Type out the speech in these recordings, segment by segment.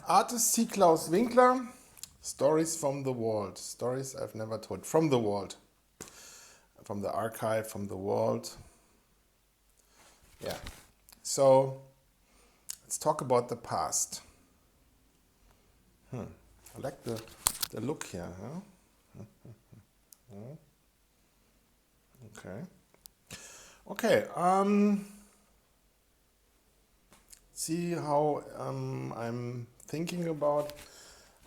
Artist SEAK Claus Winkler, stories from the world, stories I've never told, from the world, from the archive, from the world. Yeah, so let's talk about the past. I like the look here, huh? Okay, see how I'm thinking about.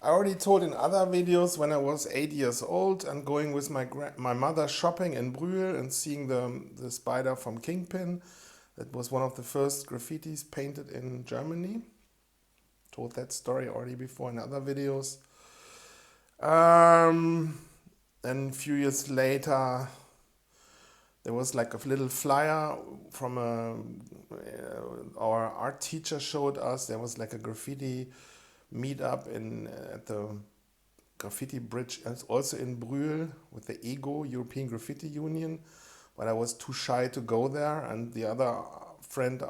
I already told in other videos when I was 8 years old and going with my mother shopping in Brühl and seeing the spider from Kingpin. That was one of the first graffitis painted in Germany. Told that story already before in other videos. Then a few years later, there was like a little flyer from our art teacher showed us. There was like a graffiti meetup at the graffiti bridge, also in Brühl with the EGO, European Graffiti Union. But I was too shy to go there, and the other friend,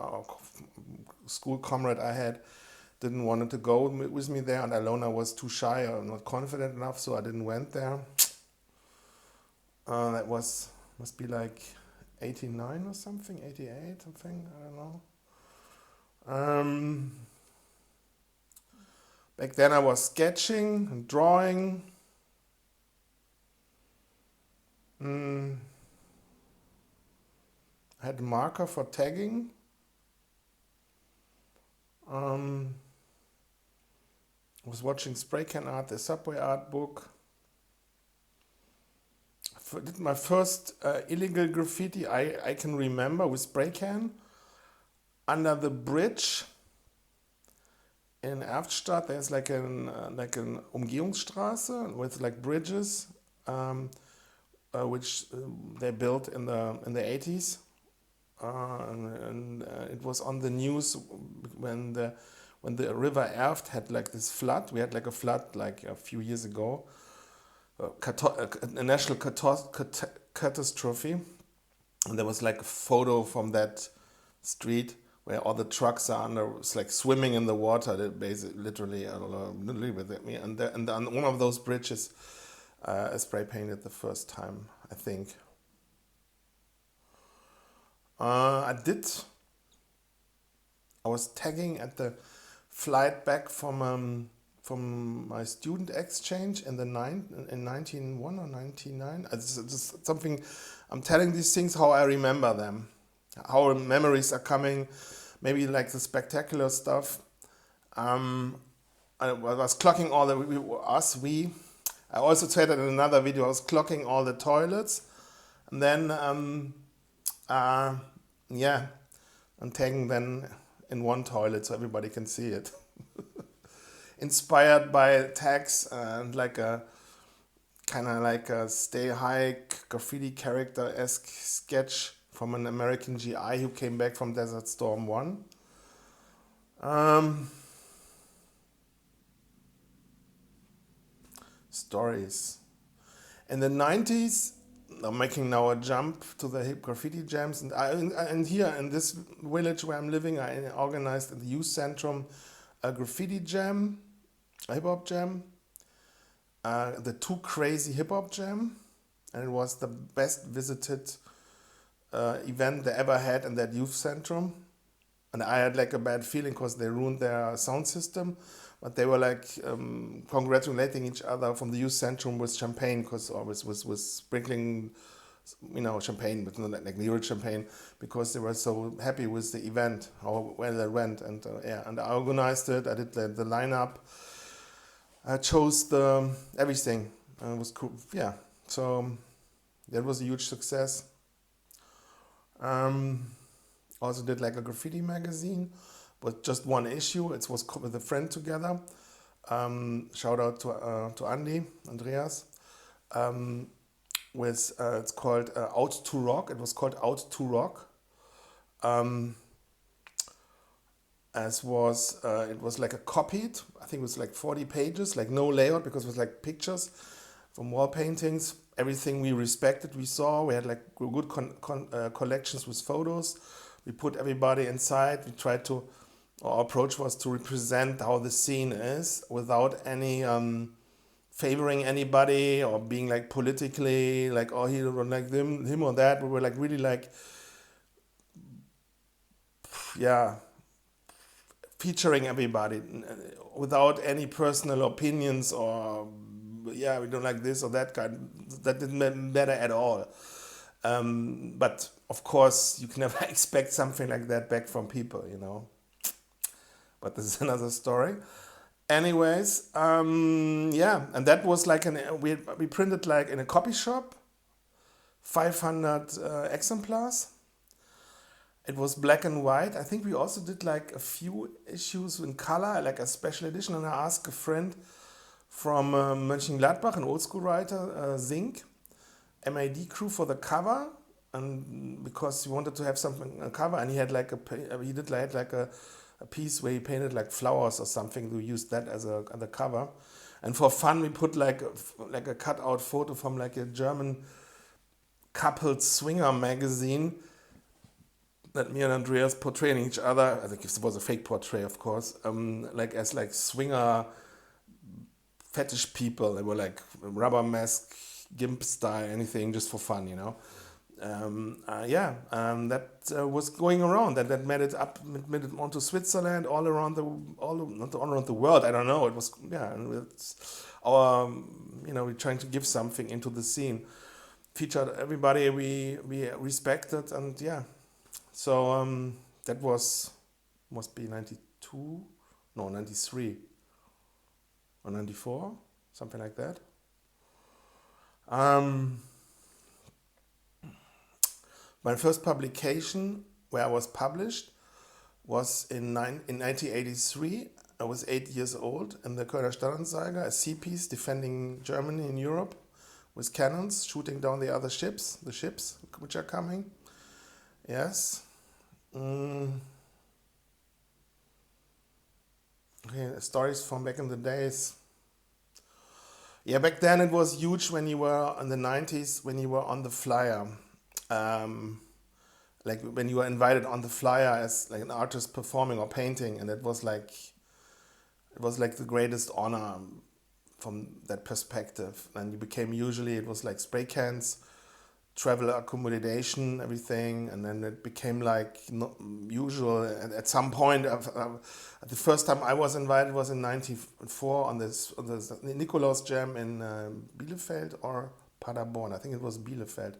school comrade I had, didn't want to go with me there, and alone I was too shy or not confident enough, so I didn't went there. That must be like 89 or something, 88 something, I don't know. Back then I was sketching and drawing. I had a marker for tagging. I was watching spray can art, the subway art book. I did my first illegal graffiti I can remember with spray can under the bridge in Erftstadt. There's like an Umgehungsstraße with like bridges, which they built in the 80s. And it was on the news when the river Erft had like this flood. We had like a flood like a few years ago, a national catastrophe, and there was like a photo from that street where all the trucks are under, it's like swimming in the water. That basically, literally with me, and on one of those bridges, I spray painted the first time, I think. I was tagging at the flight back from my student exchange in 1991 or 99. It's just something, I'm telling these things how I remember them, how memories are coming, maybe like the spectacular stuff. I was clocking all I also said that in another video, I was clocking all the toilets, and then I'm tagging then in one toilet so everybody can see it. Inspired by tags and like a kind of like a Stay High graffiti character-esque sketch from an American GI who came back from Desert Storm 1. Stories. In the 90s, I'm making now a jump to the hip graffiti jams, and here in this village where I'm living, I organized at the youth centrum a graffiti jam, a hip hop jam, the Too Crazy Hip Hop Jam, and it was the best visited event they ever had in that youth centrum. And I had like a bad feeling because they ruined their sound system, but they were like congratulating each other from the youth centrum with champagne, because always was sprinkling, champagne, but not like real champagne, because they were so happy with the event, how well it went, and and I organized it. I did the lineup. I chose everything. It was cool. Yeah, so that was a huge success. Also did like a graffiti magazine, but just one issue. It was with a friend together. Shout out to Andreas. It's called Out to Rock. It was called Out to Rock. It was like a copied. I think it was like 40 pages, like no layout, because it was like pictures from wall paintings. Everything we respected, we saw. We had like good collections with photos. We put everybody inside. We tried to Our approach was to represent how the scene is without any favoring anybody or being like politically like, oh, he don't like him or that. We were like really like, yeah, featuring everybody without any personal opinions or, yeah, we don't like this or that kind. That didn't matter at all. But of course, you can never expect something like that back from people, you know. But this is another story. Anyways, yeah, and that was like we printed like in a copy shop, 500 exemplars. It was black and white. I think we also did like a few issues in color, like a special edition. And I asked a friend from Mönchengladbach, an old school writer, Zinc, MAD crew for the cover, and because he wanted to have something on cover, and he had like a piece where he painted like flowers or something. We used that as the cover, and for fun we put like a cutout photo from like a German coupled swinger magazine that me and Andreas portraying each other. I think it was a fake portrait, of course, like as like swinger fetish people. They were like rubber mask, gimp style, anything just for fun, you know. That was going around. That made it onto Switzerland, all around not all around the world. I don't know. It was, yeah, and it's our, we're trying to give something into the scene, featured everybody we respected, and yeah. So that must be 92, no, 93 or 94, something like that. My first publication where I was published was in 1983. I was 8 years old in the Kölner Stadtanzeiger, a sea piece defending Germany in Europe with cannons shooting down the other ships, which are coming. Yes. Okay, stories from back in the days. Yeah, back then it was huge when you were in the 90s, when you were on the flyer. Like when you were invited on the flyer as like an artist performing or painting, and it was like the greatest honor from that perspective. And you became, usually it was like spray cans, travel accommodation, everything, and then it became like not usual. And at some point, the first time I was invited was in '94 on the Nikolaus Jam in Bielefeld or Paderborn. I think it was Bielefeld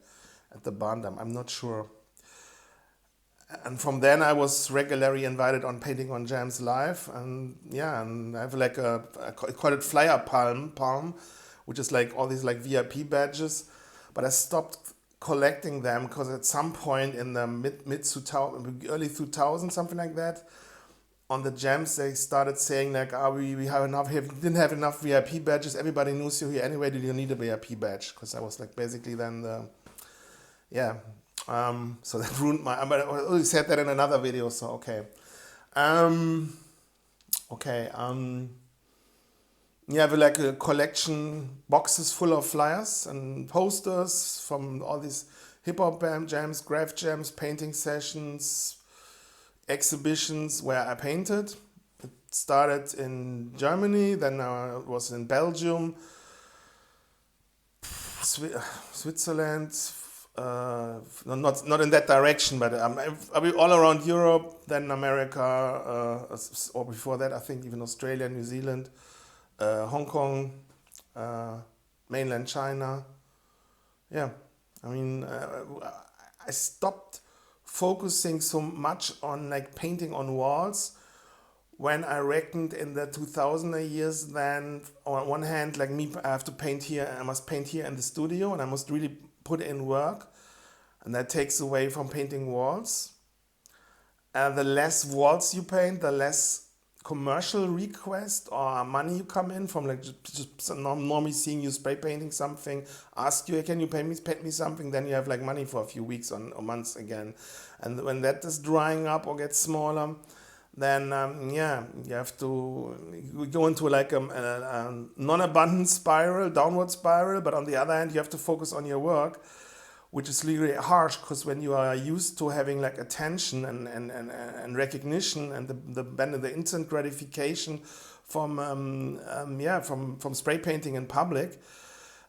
at the Bahndam. I'm not sure. And from then I was regularly invited on Painting on Jams Live, and yeah, and I have like I call it flyer palm, which is like all these like VIP badges, but I stopped collecting them because at some point in the early 2000s, something like that, on the jams they started saying like, we didn't have enough VIP badges. Everybody knows you here anyway. Do you need a VIP badge? Because I was like basically then so that ruined my. But I already said that in another video. So okay. You have like a collection, boxes full of flyers and posters from all these hip-hop jams, graph jams, painting sessions, exhibitions where I painted. It started in Germany, then I was in Belgium, Switzerland, not in that direction, but I'll be all around Europe, then America, or before that I think even Australia, New Zealand, Hong Kong, mainland China. Yeah, I mean, I stopped focusing so much on like painting on walls when I reckoned in the 2000 years. Then on one hand, like me, I have to paint here, I must paint here in the studio, and I must really put in work, and that takes away from painting walls. The less walls you paint, the less commercial request or money you come in from, like just normally seeing you spray painting something, ask you, hey, can you paint me something, then you have like money for a few weeks or months again. And when that is drying up or gets smaller, then you have to go into like a non-abundant spiral, downward spiral. But on the other hand, you have to focus on your work, which is really harsh because when you are used to having like attention and recognition and the instant gratification from from spray painting in public,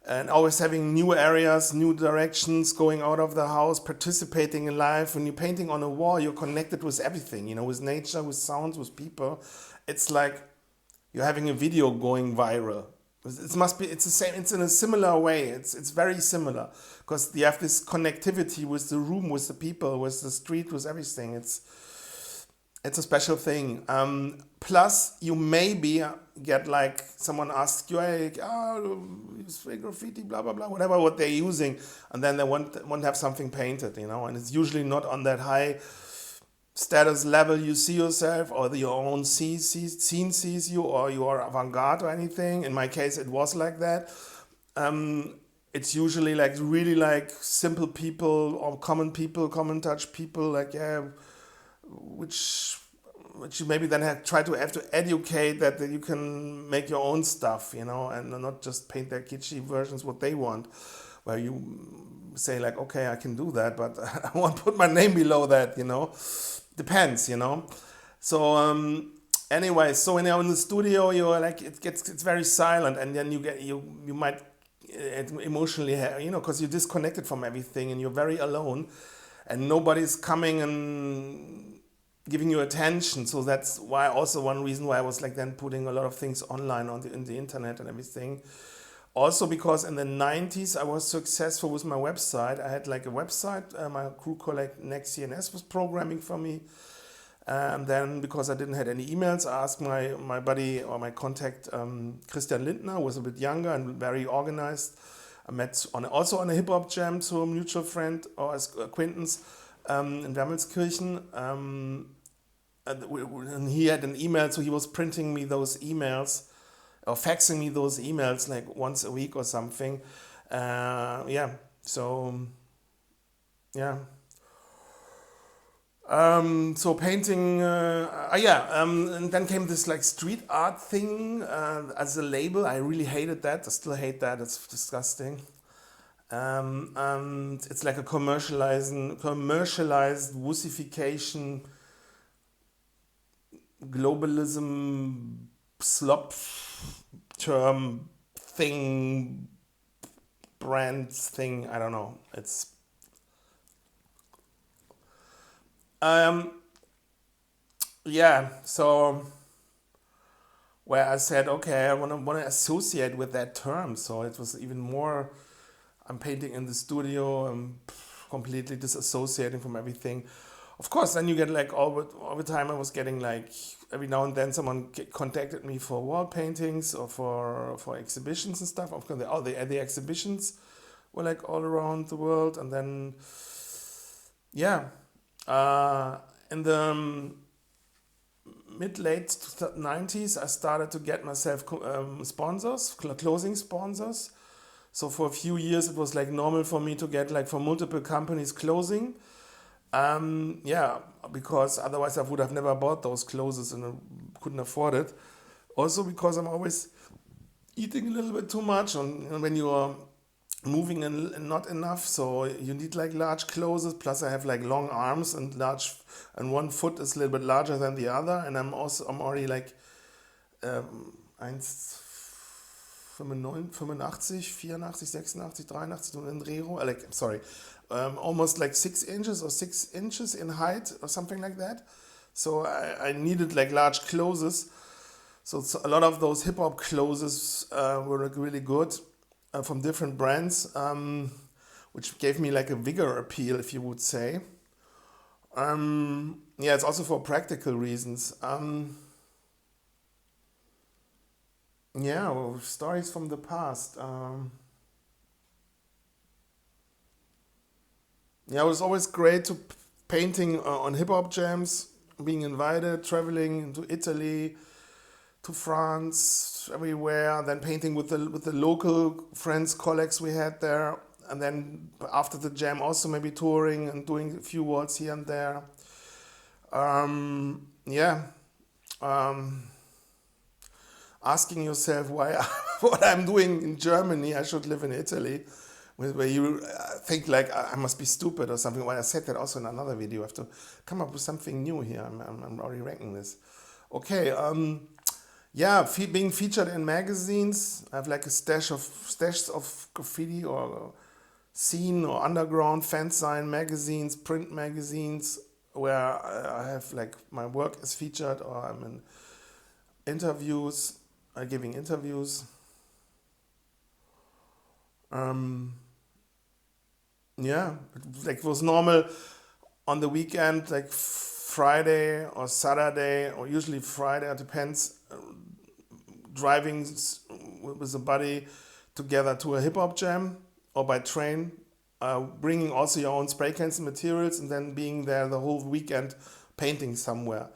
and always having new areas, new directions, going out of the house, participating in life. When you're painting on a wall, you're connected with everything, you know, with nature, with sounds, with people. It's like you're having a video going viral. It's the same, it's in a similar way. It's very similar because you have this connectivity with the room, with the people, with the street, with everything. It's a special thing. Plus, you maybe get like someone asks you, like, oh, you spray graffiti, blah blah blah, whatever what they're using, and then they want to have something painted, you know, and it's usually not on that high status level you see yourself, or your own scene sees you, or you are avant-garde or anything. In my case, it was like that. It's usually like really like simple people or common touch people, like which you maybe then have to educate that you can make your own stuff, you know, and not just paint their kitschy versions what they want, where you say like, okay, I can do that, but I won't put my name below that, you know. Depends, you know. So anyway, so when you're in the studio, you're like it's very silent, and then you might emotionally, you know, because you're disconnected from everything and you're very alone, and nobody's coming and giving you attention. So that's why also one reason why I was like then putting a lot of things online in the internet and everything. Also because in the 90s I was successful with my website. I had like a website, my crew colleague Next CNS was programming for me. And then because I didn't have any emails, I asked my buddy or my contact Christian Lindner, who was a bit younger and very organized. I met also on a hip hop jam to a mutual friend or as acquaintance in Wermelskirchen. And he had an email, so he was printing me those emails or faxing me those emails like once a week or something. So painting, and then came this like street art thing as a label. I really hated that. I still hate that. It's disgusting. And it's like a commercialized wussification, globalism, slop term thing, brand thing. I don't know. It's so where I said, okay, I want to associate with that term. So it was even more, I'm painting in the studio, I'm completely disassociating from everything. Of course, then you get like all the time I was getting like, every now and then someone contacted me for wall paintings or for exhibitions and stuff. Of course, the exhibitions were like all around the world. And then, in the mid-late 90s, I started to get myself sponsors, clothing sponsors. So for a few years, it was like normal for me to get like for multiple companies clothing. Because otherwise I would have never bought those clothes and I couldn't afford it. Also because I'm always eating a little bit too much, and when you are moving and not enough, so you need like large clothes. Plus I have like long arms and one foot is a little bit larger than the other, and I'm already like 1,85, 84, 86, 83 in Drehung, like sorry, almost like 6 inches or 6 inches in height or something like that. So I needed like large clothes. So a lot of those hip hop clothes were like really good from different brands, which gave me like a vigor appeal, if you would say. It's also for practical reasons. Stories from the past. It was always great to painting on hip hop jams, being invited, traveling to Italy, to France, everywhere. Then painting with the local friends, colleagues we had there, and then after the jam also maybe touring and doing a few walls here and there. Asking yourself why what I'm doing in Germany, I should live in Italy. where you think like I must be stupid or something. Well, I said that also in another video. I have to come up with something new here. I'm already ranking this. Okay. Yeah, being featured in magazines. I have like a stashes of graffiti or scene or underground fanzine magazines, print magazines, where I have like my work is featured, or I'm in interviews, giving interviews. Yeah, it was normal on the weekend, like Friday or Saturday, or usually Friday. It depends. Driving with a buddy together to a hip hop jam or by train, bringing also your own spray cans and materials, and then being there the whole weekend painting somewhere,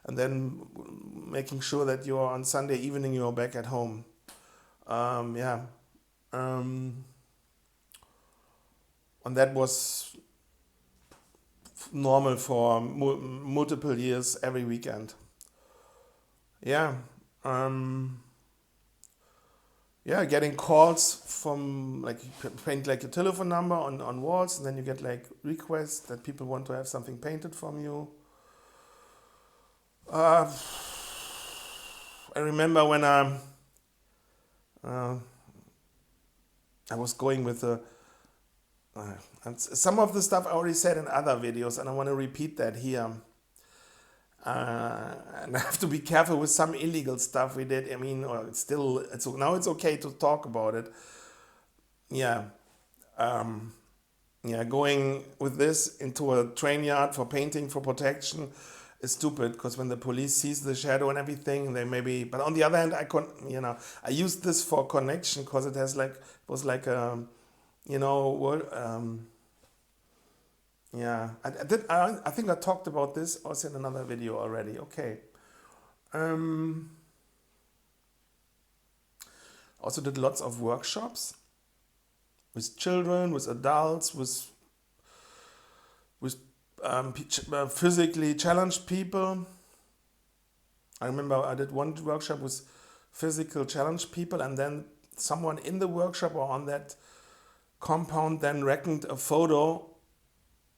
and then making sure that you're on Sunday evening you're back at home. Yeah, and that was normal for multiple years every weekend. Yeah. Yeah, getting calls from like you paint like a telephone number on walls, and then you get like requests that people want to have something painted from you. Uh, I remember when uh, I was going with and some of the stuff I already said in other videos, and I want to repeat that here. And I have to be careful with some illegal stuff we did. I mean, or now it's okay to talk about it. Yeah, yeah. Going with this into a train yard for painting for protection is stupid, because when the police sees the shadow and everything, they maybe. But on the other hand, I used this for connection because it was like yeah, I did. I think I talked about this also in another video already. Okay. Also did lots of workshops with children, with adults, with physically challenged people. I remember I did one workshop with physical challenged people, and then someone in the workshop or on that compound then reckoned a photo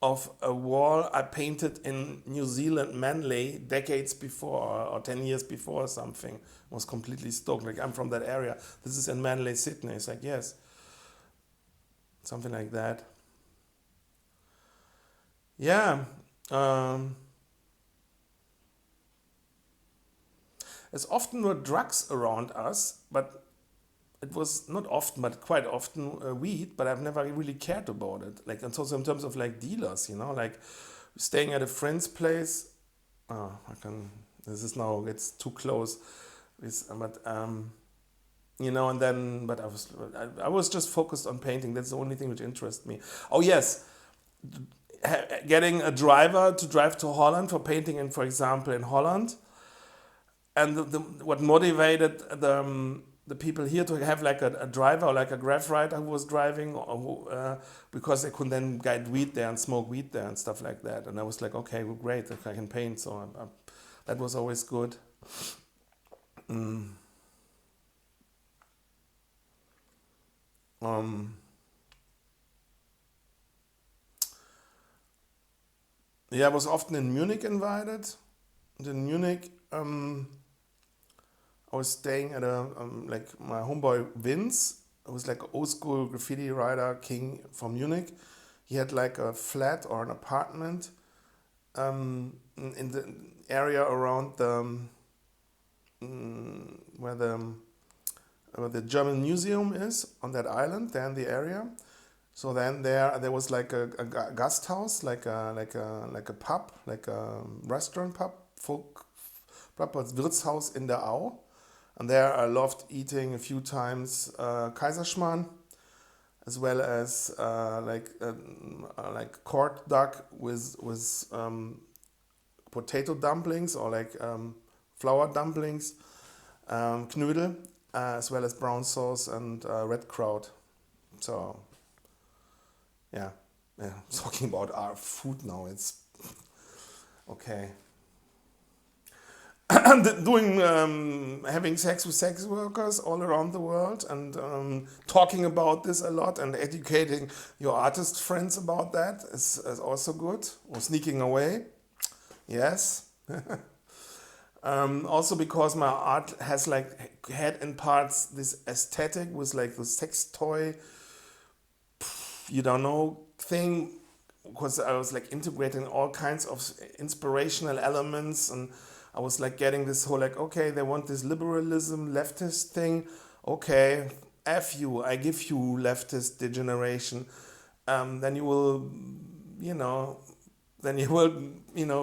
of a wall I painted in New Zealand, Manly, decades before, or 10 years before or something. I was completely stoked. Like, I'm from that area. This is in Manly, Sydney. It's like, yes. Something like that. Yeah. There's often were drugs around us, but it was not often, but quite often weed, but I've never really cared about it. Like, and also in terms of like dealers, like staying at a friend's place. This is now, it's too close. But I was just focused on painting. That's the only thing which interests me. Oh yes, getting a driver to drive to Holland for painting, for example, in Holland. And what motivated the people here to have like a driver or like a graph writer who was driving, because they could then guide weed there and smoke weed there and stuff like that. And I was like, okay, well, great, I can paint. So that was always good. Yeah, I was often in Munich invited. And in Munich, I was staying at like my homeboy Vince. It was like an old school graffiti writer king from Munich. He had like a flat or an apartment in the area around where the German museum is on that island there in the area. So then there was like a guest house, like a pub, like a restaurant pub, proper Wirtshaus in der Au. And there I loved eating a few times Kaiserschmarrn, as well as like corned duck with potato dumplings, or like flour dumplings, Knödel, as well as brown sauce and red kraut. So yeah, talking about our food now, it's okay. doing having sex with sex workers all around the world, and talking about this a lot, and educating your artist friends about that is also good. Or sneaking away, yes. Also because my art has like had in parts this aesthetic with like the sex toy, you don't know, thing, because I was like integrating all kinds of inspirational elements, and I was like getting this whole like, okay, they want this liberalism leftist thing, okay, F you, I give you leftist degeneration, then you will, you know,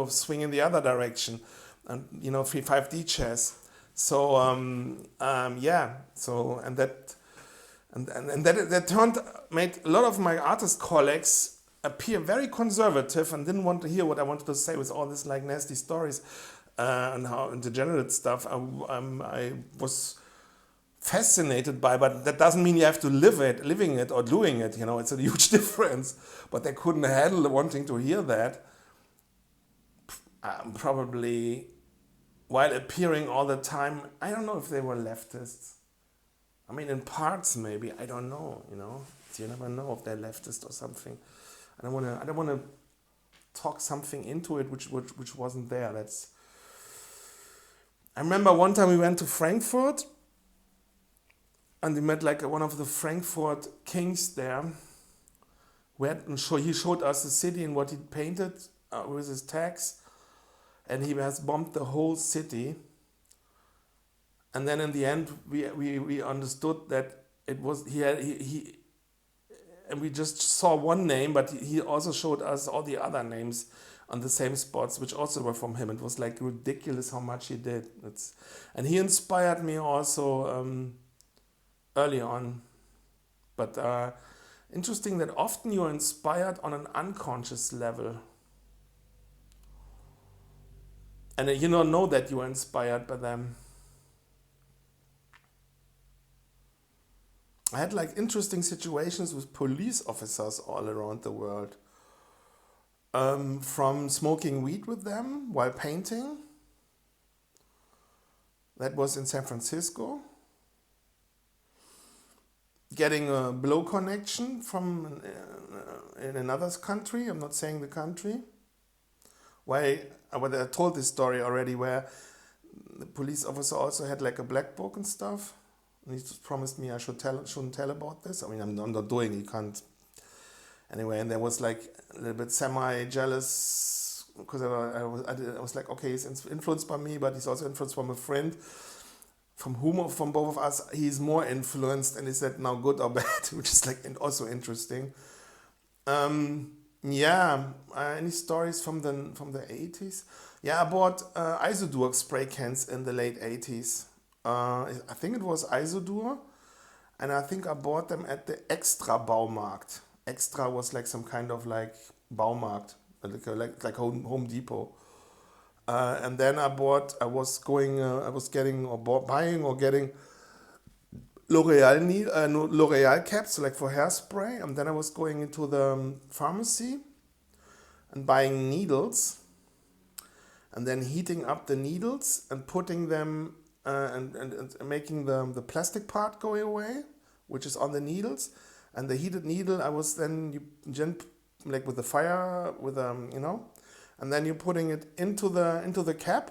swing in the other direction, and 5D chess. So yeah, so and that and that made a lot of my artist colleagues appear very conservative and didn't want to hear what I wanted to say with all this like nasty stories and how degenerate stuff. I was fascinated by, but that doesn't mean you have to living it or doing it. It's a huge difference. But they couldn't handle wanting to hear that. Probably while appearing all the time, I don't know if they were leftists. I mean, in parts maybe, I don't know. You never know if they're leftist or something. I don't want to talk something into it which wasn't there. I remember one time we went to Frankfurt, and we met like one of the Frankfurt kings there. He showed us the city and what he painted with his tags, and he has bombed the whole city. And then in the end, we understood that it was he and we just saw one name, but he also showed us all the other names on the same spots, which also were from him. It was like ridiculous how much he did. And he inspired me also early on. But interesting that often you're inspired on an unconscious level. And you don't know that you are inspired by them. I had like interesting situations with police officers all around the world. From smoking weed with them while painting. That was in San Francisco. Getting a blow connection from in another country. I'm not saying the country. I told this story already, where the police officer also had like a black book and stuff. And he just promised me I shouldn't tell about this. I mean, I'm not doing, you can't. Anyway, and there was like a little bit semi-jealous, because I was like, okay, he's influenced by me, but he's also influenced from a friend, from both of us, he's more influenced, and is that now good or bad, which is like also interesting. Any stories from the 80s? Yeah, I bought Isodurk spray cans in the late 80s. I think it was Isodur, and I think I bought them at the Extra Baumarkt. Extra was like some kind of like Baumarkt, like Home Depot. And then buying or getting L'Oreal caps, like for hairspray. And then I was going into the pharmacy and buying needles, and then heating up the needles and putting them and making the plastic part go away, which is on the needles. And the heated needle, I was then like with the fire, and then you're putting it into the cap.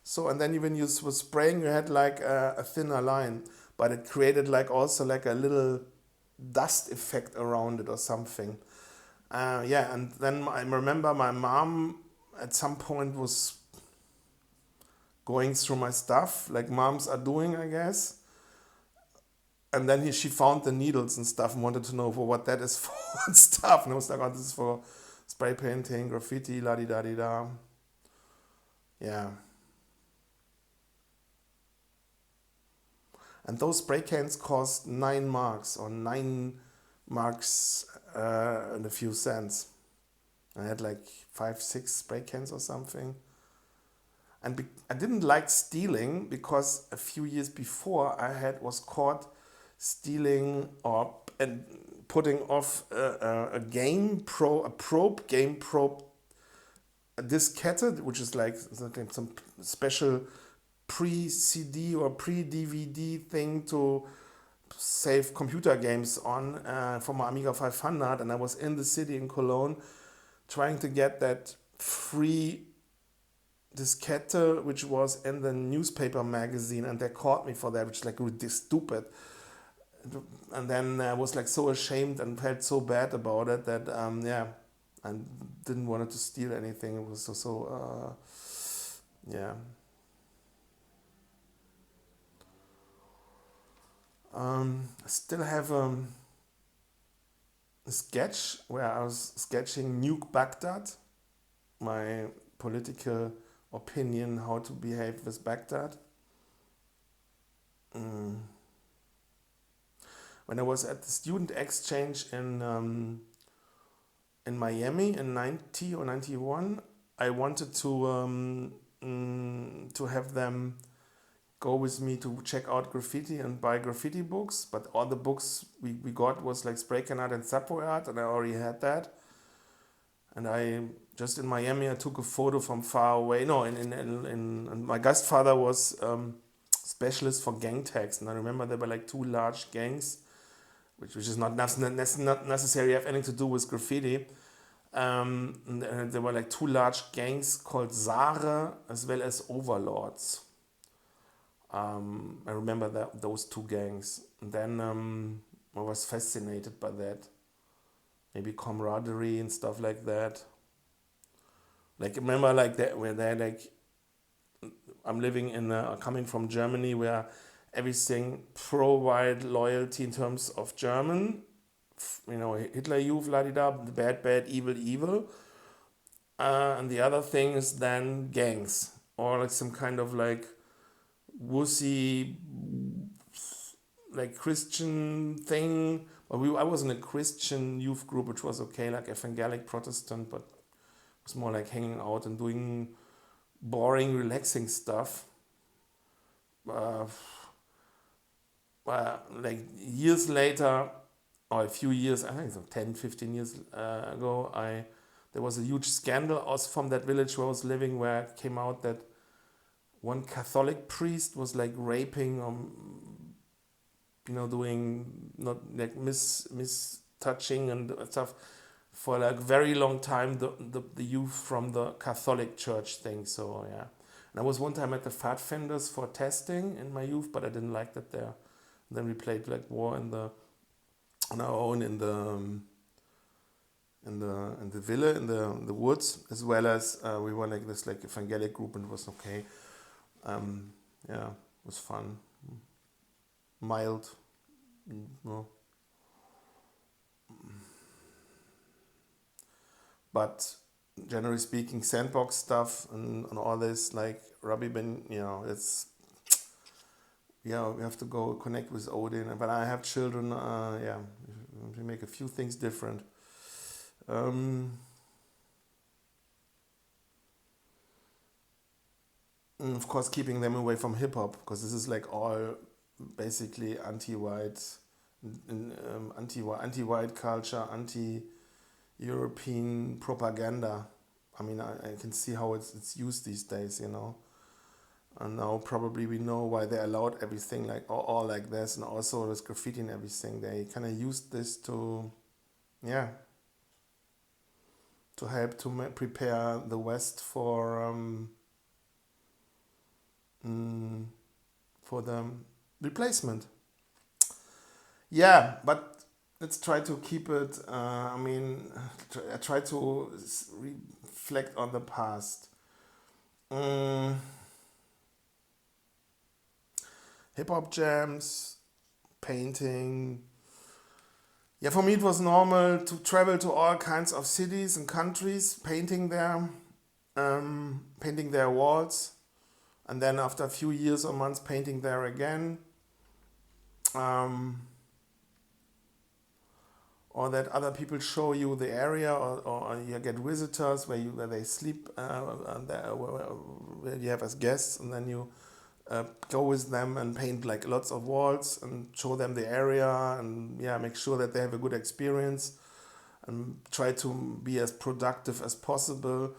So, and then when you were spraying, you had like a thinner line, but it created like also like a little dust effect around it or something. And then I remember my mom at some point was going through my stuff, like moms are doing, I guess. And then she found the needles and stuff and wanted to know for what that is for and stuff. And I was like, oh, this is for spray painting, graffiti, la-di-da-di-da. Yeah. And those spray cans cost 9 marks or 9 marks and a few cents. I had like 5-6 spray cans or something. And I didn't like stealing, because a few years before I was caught stealing and putting off a probe a diskette, which is like some special pre-CD or pre-DVD thing to save computer games on for my Amiga 500, and I was in the city in Cologne trying to get that free diskette, which was in the newspaper magazine, and they caught me for that, which is like really stupid. And then I was like so ashamed and felt so bad about it that I didn't want to steal anything. It was yeah. I still have a sketch where I was sketching Nuke Baghdad, my political opinion how to behave with Baghdad. When I was at the student exchange in Miami in 90 or 91, I wanted to have them go with me to check out graffiti and buy graffiti books, but all the books we got was like spray can art and subway art, and I already had that. And I just in Miami, I took a photo from far away. No, and my godfather was specialist for gang tags, and I remember there were like two large gangs, which is not necessarily have anything to do with graffiti. And there were like two large gangs called Sare as well as Overlords. I remember those two gangs. And then I was fascinated by that. Maybe camaraderie and stuff like that. Like remember like that where they're like, I'm living coming from Germany where everything pro-white loyalty in terms of German, Hitler Youth, la-di-da, bad, evil. And the other thing is then gangs or like some kind of like wussy like Christian thing. But I was in a Christian youth group, which was okay, like evangelic Protestant, but it was more like hanging out and doing boring, relaxing stuff. Like years later, or a few years, I think so 10, 15 years ago, there was a huge scandal also from that village where I was living, where it came out that one Catholic priest was like raping doing not like touching and stuff for like very long time the youth from the Catholic Church thing. So yeah, and I was one time at the Pfadfinders for testing in my youth, but I didn't like that there. And then we played like war on our own in the villa in the woods, as well as we were like this like evangelic group, and it was okay. It was fun, mild, no. But generally speaking, sandbox stuff and all this like Robbie Ben, it's we have to go connect with Odin. But I have children, we make a few things different. Of course, keeping them away from hip hop, because this is like all basically anti-white, anti-white culture, anti-European propaganda. I mean, I can see how it's used these days, And now probably we know why they allowed everything like all like this, and also with graffiti and everything. They kind of used this to help to prepare the West for the replacement. Yeah, but let's try to keep it. I try to reflect on the past. Hip hop jams, painting. Yeah, for me it was normal to travel to all kinds of cities and countries, painting their walls, and then after a few years or months painting there again. Or that other people show you the area, or you get visitors where they sleep, where you have as guests, and then you go with them and paint like lots of walls and show them the area, and make sure that they have a good experience and try to be as productive as possible.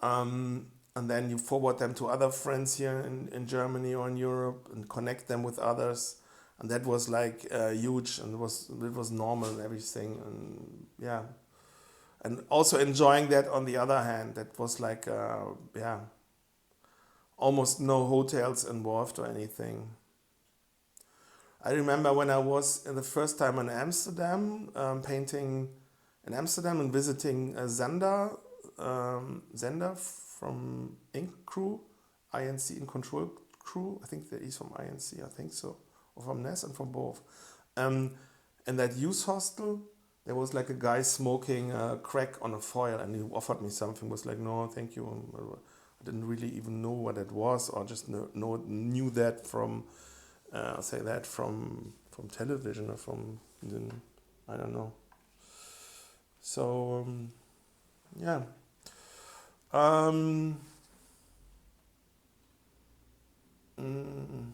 And then you forward them to other friends here in Germany or in Europe and connect them with others. And that was like huge, and it was normal and everything. And yeah, and also enjoying that on the other hand, that was like yeah, almost no hotels involved or anything. I remember when I was the first time in Amsterdam, painting in Amsterdam and visiting Zender from Ink Crew, INC in Control Crew. I think that he's from INC, I think so, or from NES and from both. Um, in that youth hostel, there was like a guy smoking crack on a foil, and he offered me something. Was like, no, thank you. I didn't really even know what it was, or just knew that from say that from television or from I don't know. So yeah. Um, mm,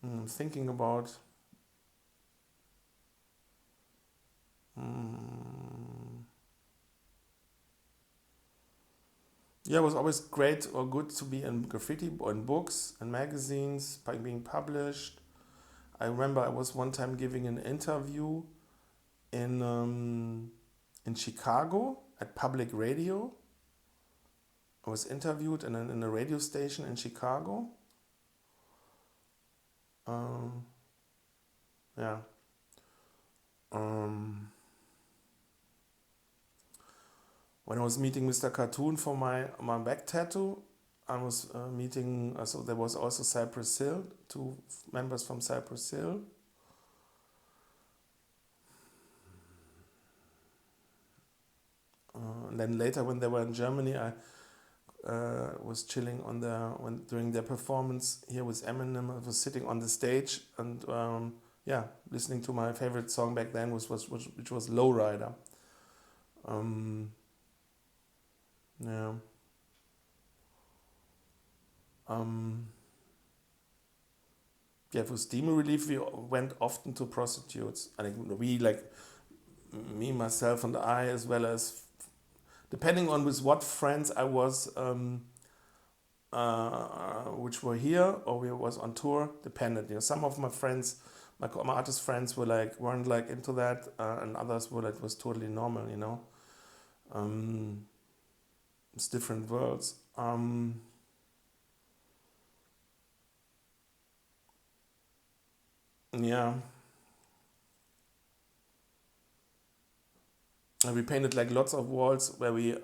mm, thinking about yeah, it was always great or good to be in graffiti or in books and magazines by being published. I remember I was one time giving an interview in Chicago at public radio. I was interviewed in a radio station in Chicago. Um, yeah. Um, when I was meeting Mr. Cartoon for my back tattoo, I was meeting, so there was also Cypress Hill, two members from Cypress Hill. And then later, when they were in Germany, I was chilling during their performance here with Eminem. I was sitting on the stage and yeah, listening to my favorite song back then, which was Lowrider. Um, yeah. Yeah, for steam relief, we went often to prostitutes. I think we like me, myself, and I, as well as depending on with what friends I was, which were here or we was on tour, depended. Some of my friends, my artist friends, weren't like into that, and others were like was totally normal. It's different worlds. Yeah, and we painted like lots of walls where we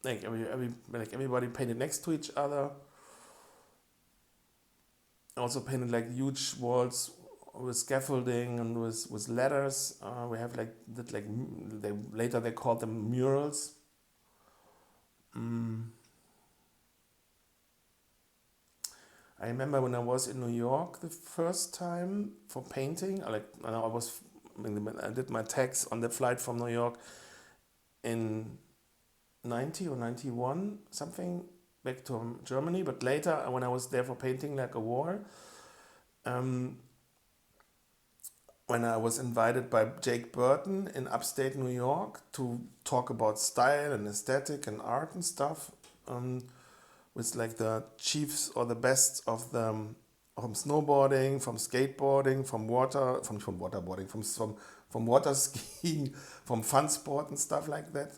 like everybody painted next to each other. Also painted like huge walls with scaffolding and with ladders. We have like that they called them murals. Mm. I remember when I was in New York the first time for painting. I did my tags on the flight from New York in 90 or 91 something back to Germany. But later when I was there for painting like a wall, um, when I was invited by Jake Burton in upstate New York to talk about style and aesthetic and art and stuff, with like the chiefs or the best of the from snowboarding, from skateboarding, from waterboarding, from water skiing, from fun sport and stuff like that.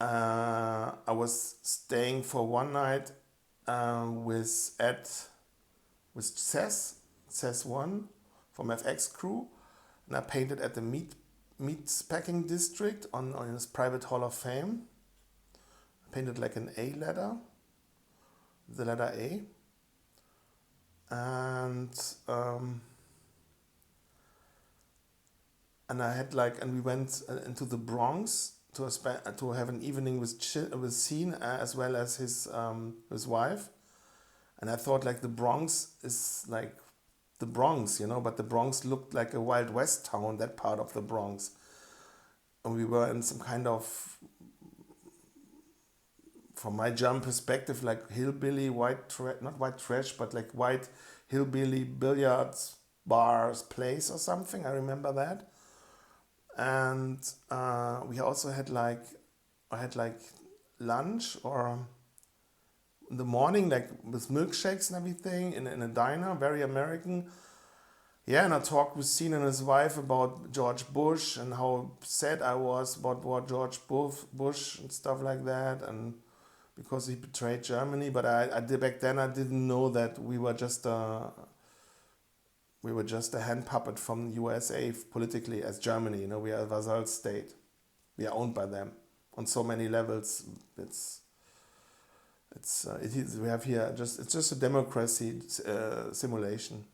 I was staying for one night with Cess One from FX Crew, and I painted at the meat packing district on his private Hall of Fame. I painted like an A ladder, the letter A, and we went into the Bronx to have an evening with Scene as well as his wife, and I thought like the Bronx is like the Bronx, but the Bronx looked like a Wild West town, that part of the Bronx. And we were in some kind of, from my jump perspective, like hillbilly not white trash, but like white hillbilly billiards bar's place or something. I remember that. And we also had I had like lunch or in the morning, like with milkshakes and everything in a diner, very American. Yeah, and I talked with Sean and his wife about George Bush and how sad I was about what George Bush and stuff like that, and because he betrayed Germany. But I did back then. I didn't know that we were just a hand puppet from USA politically as Germany. You know, we are a vassal state. We are owned by them on so many levels. We have here it's just a democracy simulation.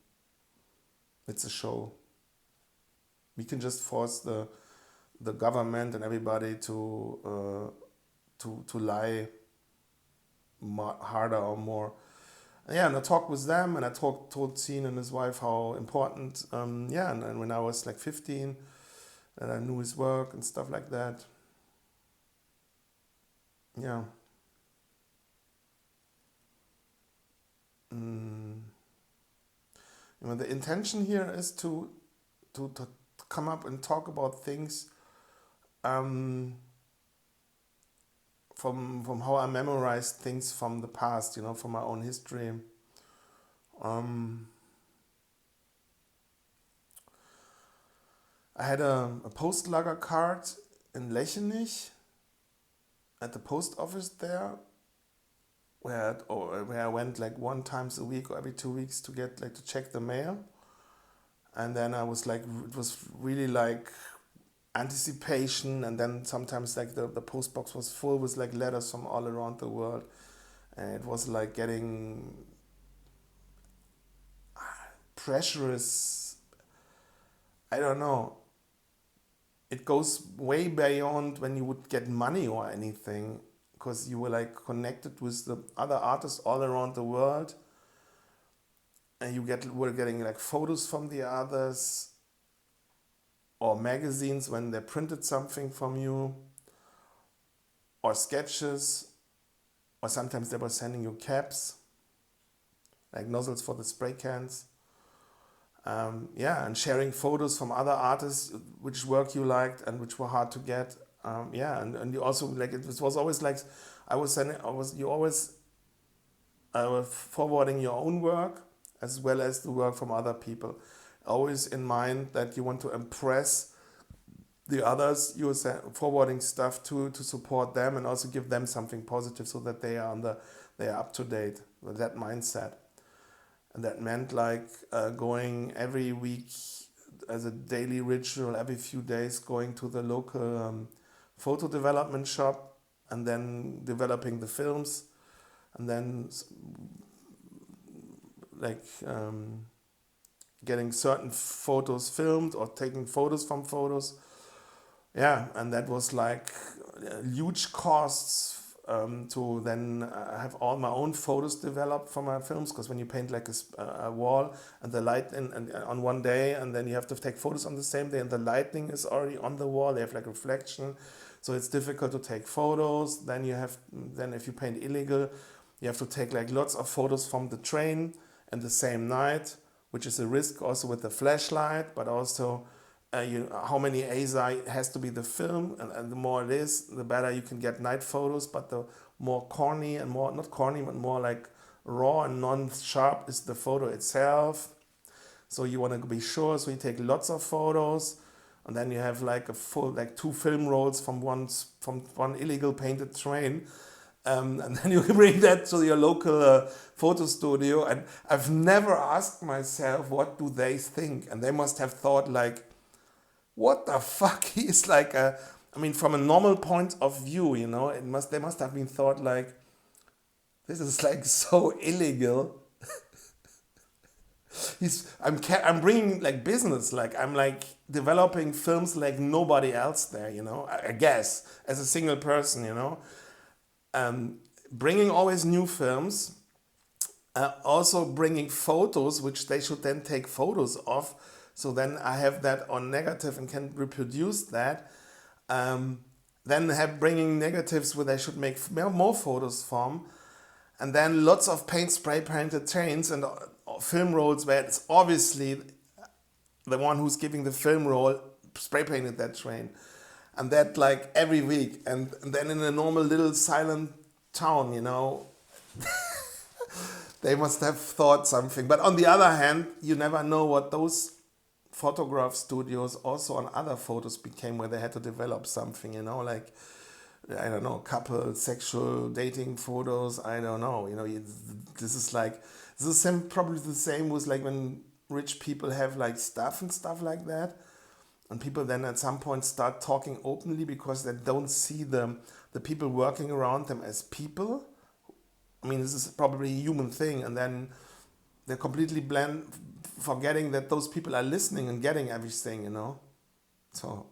It's a show. We can just force the government and everybody to lie harder or more. Yeah, and I talked with them, and I told Sean and his wife how important. And when I was like 15, and I knew his work and stuff like that. Yeah. The intention here is to come up and talk about things from how I memorized things from the past, from my own history. I had a postlager card in Lechenich at the post office there, where I went like one times a week or every 2 weeks to get to check the mail. And then I was like, it was really like anticipation, and then sometimes like the post box was full with like letters from all around the world, and it was like getting pressurous. I don't know. It goes way beyond when you would get money or anything, because you were like connected with the other artists all around the world, and were getting like photos from the others, or magazines when they printed something from you, or sketches, or sometimes they were sending you caps, like nozzles for the spray cans. And sharing photos from other artists, which work you liked and which were hard to get. And you also like it was always like I was forwarding your own work as well as the work from other people, always in mind that you want to impress the others you're forwarding stuff to support them and also give them something positive so that they are up to date with that mindset. And that meant going every week as a daily ritual, every few days going to the local photo development shop and then developing the films, and then getting certain photos filmed or taking photos from photos. And that was like huge costs to then have all my own photos developed for my films, because when you paint like a wall and the light and on one day, and then you have to take photos on the same day and the lighting is already on the wall, they have like reflection, so it's difficult to take photos. Then if you paint illegal, you have to take like lots of photos from the train and the same night, which is a risk also with the flashlight, but also how many ASI has to be the film, and the more it is, the better you can get night photos, but the more corny and more, not corny, but more like raw and non-sharp is the photo itself. So you want to be sure, so you take lots of photos, and then you have like a full, like 2 film rolls from one illegal painted train. And then you bring that to your local photo studio, and I've never asked myself, what do they think? And they must have thought like, what the fuck? He's like from a normal point of view, they must have been thought like, this is like so illegal. I'm bringing like business, like I'm like developing films like nobody else there, I guess, as a single person, bringing always new films, also bringing photos, which they should then take photos of. So then I have that on negative and can reproduce that. Then bringing negatives where they should make more photos from. And then lots of spray painted trains and film rolls where it's obviously the one who's giving the film role, spray painted that train. And that like every week. And then in a normal little silent town, you know, they must have thought something. But on the other hand, you never know what those photograph studios also on other photos became, where they had to develop something, you know, like, I don't know, couple sexual dating photos. I don't know, you know, this is like, this is probably the same with like when rich people have like stuff and stuff like that. And people then at some point start talking openly because they don't see the people working around them as people. I mean, this is probably a human thing. And then they're completely forgetting that those people are listening and getting everything, you know. So,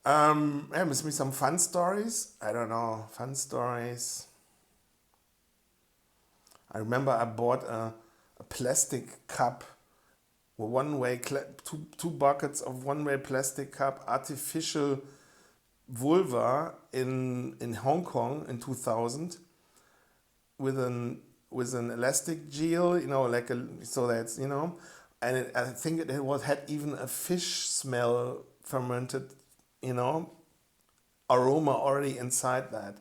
yeah, maybe some fun stories. I don't know, fun stories. I remember I bought a plastic cup, two buckets of one-way plastic cup, artificial vulva in Hong Kong in 2000 with an elastic gel, you know, like so that's, you know, and I think it had even a fish smell, fermented, you know, aroma already inside that.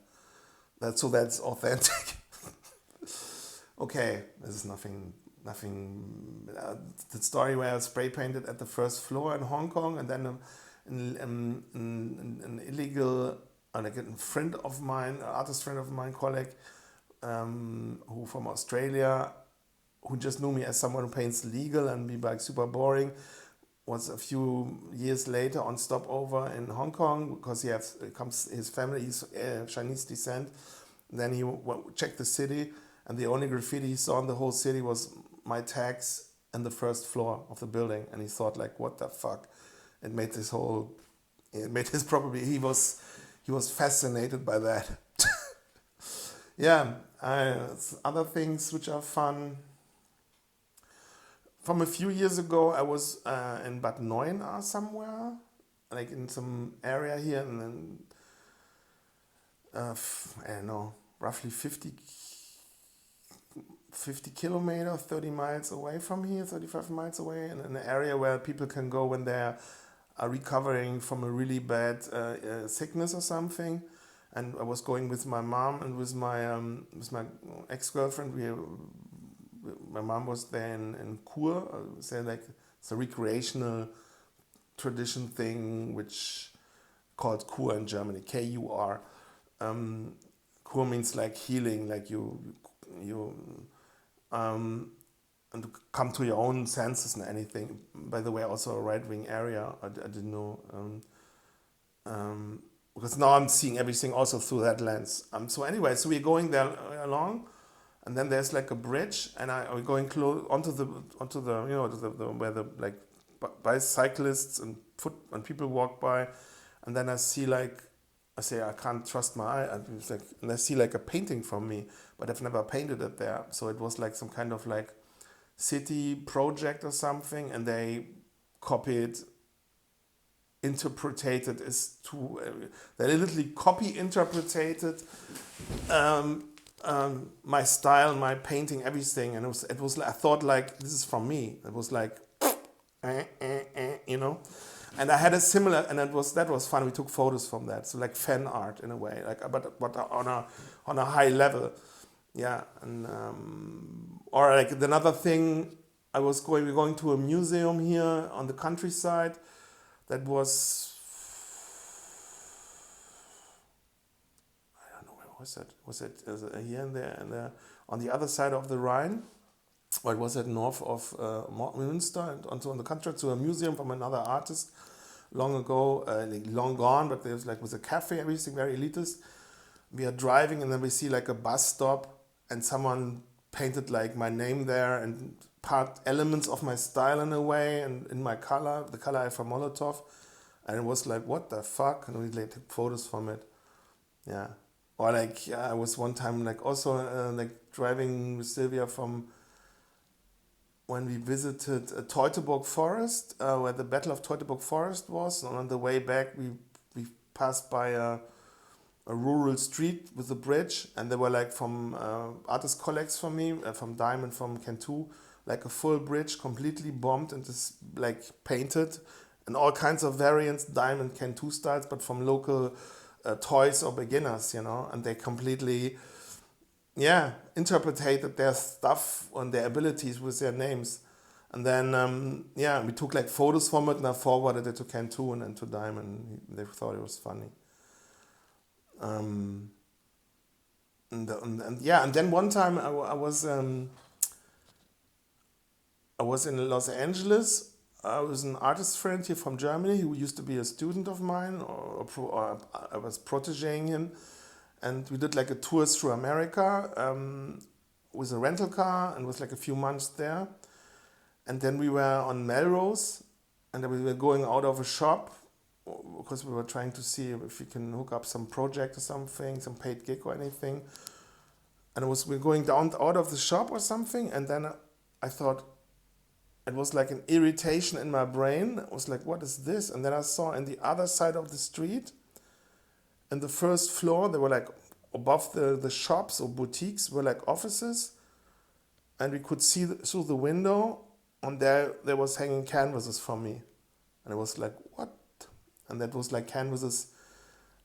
That's authentic. Okay, this is nothing. The story where I spray painted at the first floor in Hong Kong, and then an illegal, like a friend of mine, an artist friend of mine, colleague, who from Australia, who just knew me as someone who paints legal and be like super boring, was a few years later on stopover in Hong Kong because his family is Chinese descent. Then he checked the city, and the only graffiti he saw in the whole city was my tags in the first floor of the building, and he thought like, what the fuck? He was fascinated by that. Yeah, other things which are fun. From a few years ago, I was in Bad Neuenahr somewhere, like in some area here, and then I don't know, roughly 50 kilometers, 30 miles away from here, 35 miles away, in an area where people can go when they are recovering from a really bad sickness or something. And I was going with my mom and with my ex-girlfriend. My mom was there in Kur, say like it's a recreational tradition thing, which called Kur in Germany, Kur. Kur means like healing, like you and to come to your own senses and anything. By the way, also a right-wing area. I didn't know. Because now I'm seeing everything also through that lens. So anyway, so we're going there along, and then there's like a bridge, and we're going close onto the you know where the like bicyclists and people walk by, and then I say I can't trust my eye, and I see like a painting from me, but I've never painted it there, so it was like some kind of like city project or something, and they copied. Interpreted is to they literally interpreted my style, my painting, everything, and it was like, I thought like this is from me. It was like you know, and I had a similar, and that was fun. We took photos from that, so like fan art in a way, like but on a high level, yeah. And or like another thing, we're going to a museum here on the countryside. That was, I don't know, where was it? Was it here and there and on the other side of the Rhine? Or was it north of Münster, and on the contrary to a museum from another artist long ago, long gone, but there's like with a cafe, everything very elitist. We are driving, and then we see like a bus stop, and someone painted like my name there and part elements of my style in a way, and in my color, the color I have from Molotov, and it was like, what the fuck? And we like took photos from it, yeah. Or like, I was one time like also like driving with Sylvia from when we visited Teutoburg Forest, where the Battle of Teutoburg Forest was, and on the way back we passed by a rural street with a bridge, and they were like from artist colleagues from me, from Dime and from Cantu, like a full bridge completely bombed and is like painted, and all kinds of variants, diamond can 2 styles, but from local toys or beginners, you know, and they completely, yeah, interpreted their stuff and their abilities with their names. And then, yeah, we took like photos from it and I forwarded it to Cantun and to Diamond. They thought it was funny. Um, and yeah, and then one time I was in Los Angeles. I was an artist friend here from Germany who used to be a student of mine, or I was protéging him. And we did like a tour through America with a rental car and was like a few months there. And then we were on Melrose, and then we were going out of a shop because we were trying to see if we can hook up some project or something, some paid gig or anything. And we were going down out of the shop or something, and then I thought it was like an irritation in my brain. I was like, what is this? And then I saw on the other side of the street, in the first floor, there were like above the shops or boutiques were like offices, and we could see through the window. And there was hanging canvases for me. And it was like, what? And that was like canvases,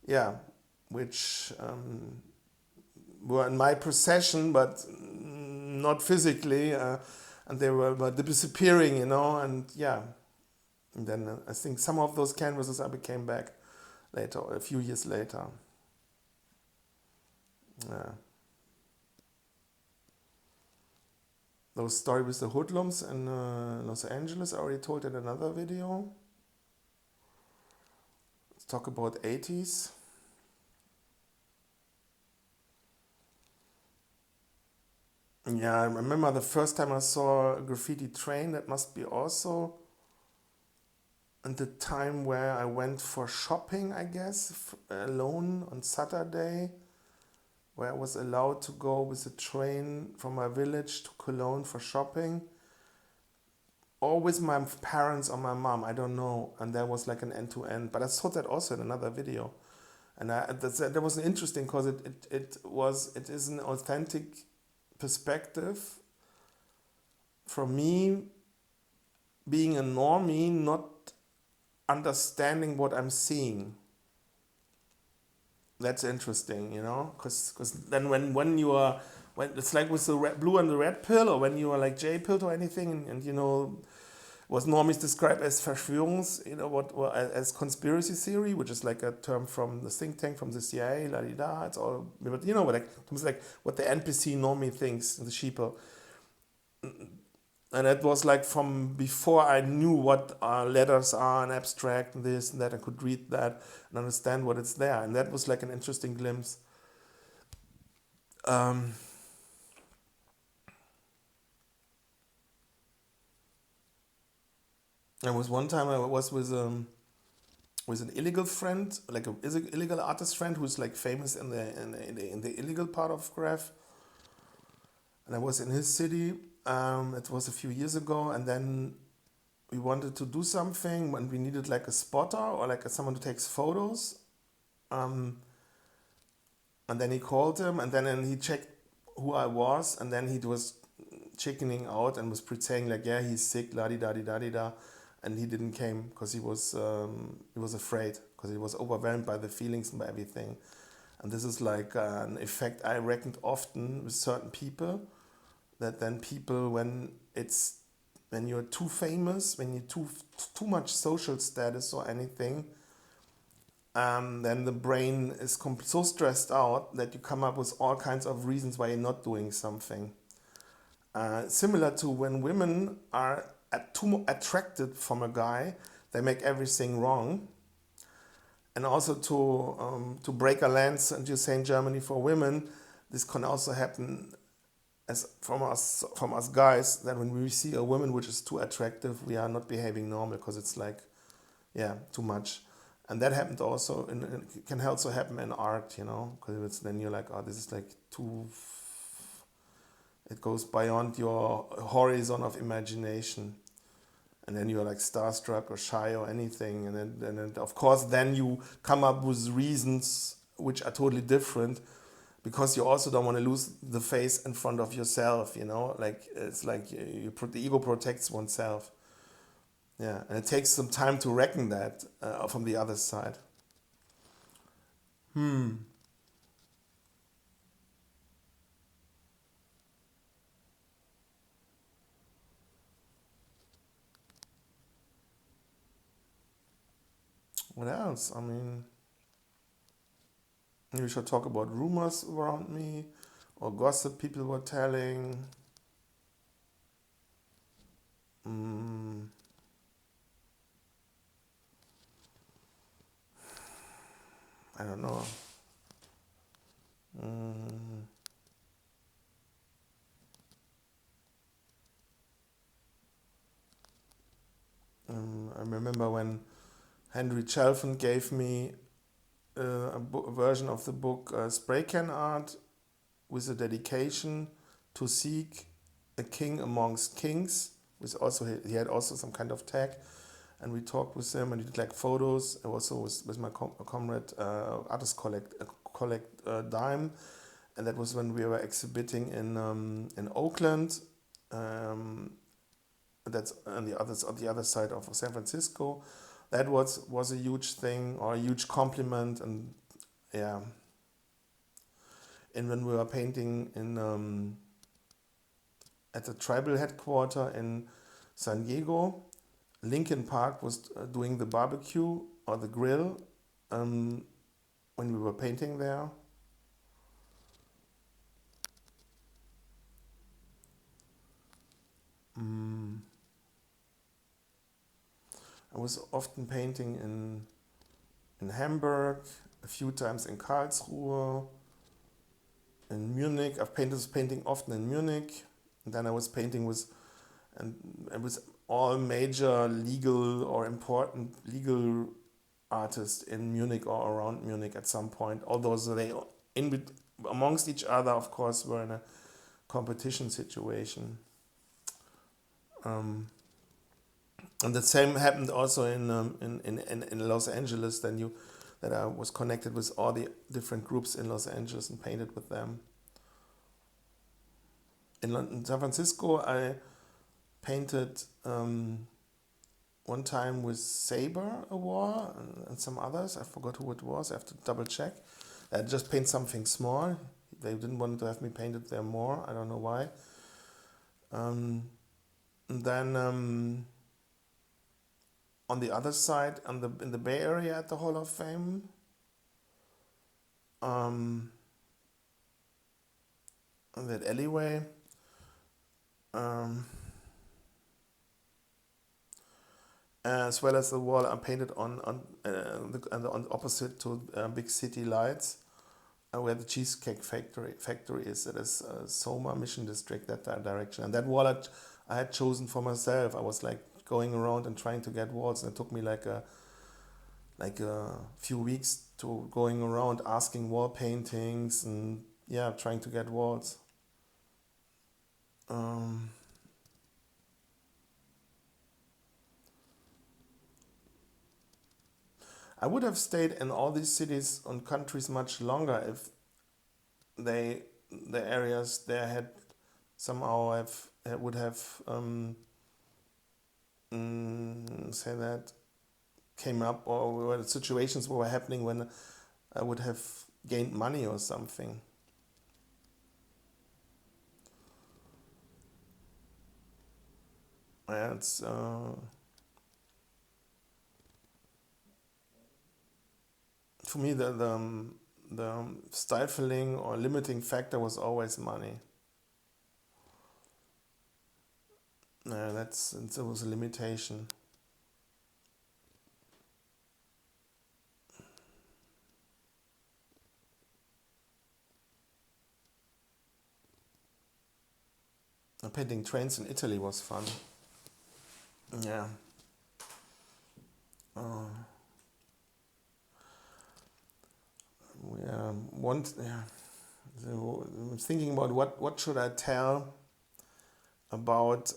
yeah, which were in my possession, but not physically. And they were disappearing, you know, and yeah. And then I think some of those canvases I became back later, a few years later. Yeah. Those story with the hoodlums in Los Angeles I already told in another video. Let's talk about 80s. Yeah, I remember the first time I saw a graffiti train. That must be also in the time where I went for shopping, I guess, alone on Saturday, where I was allowed to go with a train from my village to Cologne for shopping, or with my parents or my mom, I don't know. And there was like an end-to-end, but I saw that also in another video. And that was interesting because it is an authentic perspective for me, being a normie, not understanding what I'm seeing. That's interesting, you know, because then when you are, when it's like with the blue and the red pill, or when you are like J pilled or anything, and you know, what normies describe as Verschwörungs, you know, what as conspiracy theory, which is like a term from the think tank, from the CIA, la di da. It's all, but you know, it's like what the NPC normie thinks, the sheeple. And it was like from before I knew what letters are and abstract and this and that. I could read that and understand what it's there. And that was like an interesting glimpse. There was one time I was with an illegal friend, like an illegal artist friend who's like famous in the illegal part of graph. And I was in his city. It was a few years ago, and then we wanted to do something when we needed like a spotter or like someone who takes photos. And then he called him, and then he checked who I was, and then he was chickening out and was saying like, yeah, he's sick, la di da di da di da, and he didn't came because he was afraid, because he was overwhelmed by the feelings and by everything. And this is like an effect I reckoned often with certain people. That then people, when you're too famous, when you're too much social status or anything, then the brain is so stressed out that you come up with all kinds of reasons why you're not doing something. Similar to when women are too attracted from a guy, they make everything wrong. And also to break a lance, and you say in Germany for women, this can also happen as from us guys, that when we see a woman which is too attractive, we are not behaving normal because it's like, yeah, too much. And that happened also, it can also happen in art, you know, because then you're like, oh, this is like too, it goes beyond your horizon of imagination. And then you're like starstruck or shy or anything. And then of course, then you come up with reasons which are totally different. because you also don't want to lose the face in front of yourself, you know, like it's like the ego protects oneself. Yeah, and it takes some time to reckon that from the other side. What else? I mean, we should talk about rumors around me or gossip people were telling. Mm, I don't know. Mm, I remember when Henry Chalfant gave me a version of the book Spray Can Art with a dedication to seek a king amongst kings. With also he had also some kind of tag, and we talked with him and he did like photos. Also with my comrade artist collect Dime, and that was when we were exhibiting in Oakland. That's on the other side of San Francisco. That was a huge thing or a huge compliment, and yeah. And when we were painting in at the tribal headquarter in San Diego, Lincoln Park was doing the barbecue or the grill um, when we were painting there. Mm. I was often painting in Hamburg, a few times in Karlsruhe, in Munich. I've painting often in Munich, and then I was painting and with all major legal or important legal artists in Munich or around Munich at some point. Although they amongst each other, of course, were in a competition situation. Um, and the same happened also in Los Angeles. That I was connected with all the different groups in Los Angeles and painted with them. In San Francisco, I painted one time with Saber a War and some others. I forgot who it was. I have to double check. I just paint something small. They didn't want to have me painted there more. I don't know why. And then on the other side, in the Bay Area at the Hall of Fame, in that alleyway, as well as the wall I painted on opposite to big city lights, where the Cheesecake Factory is. It is Soma Mission District, that direction. And that wall I had chosen for myself. I was like going around and trying to get walls, and it took me like a few weeks to going around asking wall paintings and yeah, trying to get walls. I would have stayed in all these cities and countries much longer if the areas there had somehow would have say that came up, or were situations were happening when I would have gained money or something. Yeah, it's for me the stifling or limiting factor was always money. It was a limitation. Painting trains in Italy was fun. Yeah. Yeah. Yeah. So I'm thinking about what should I tell about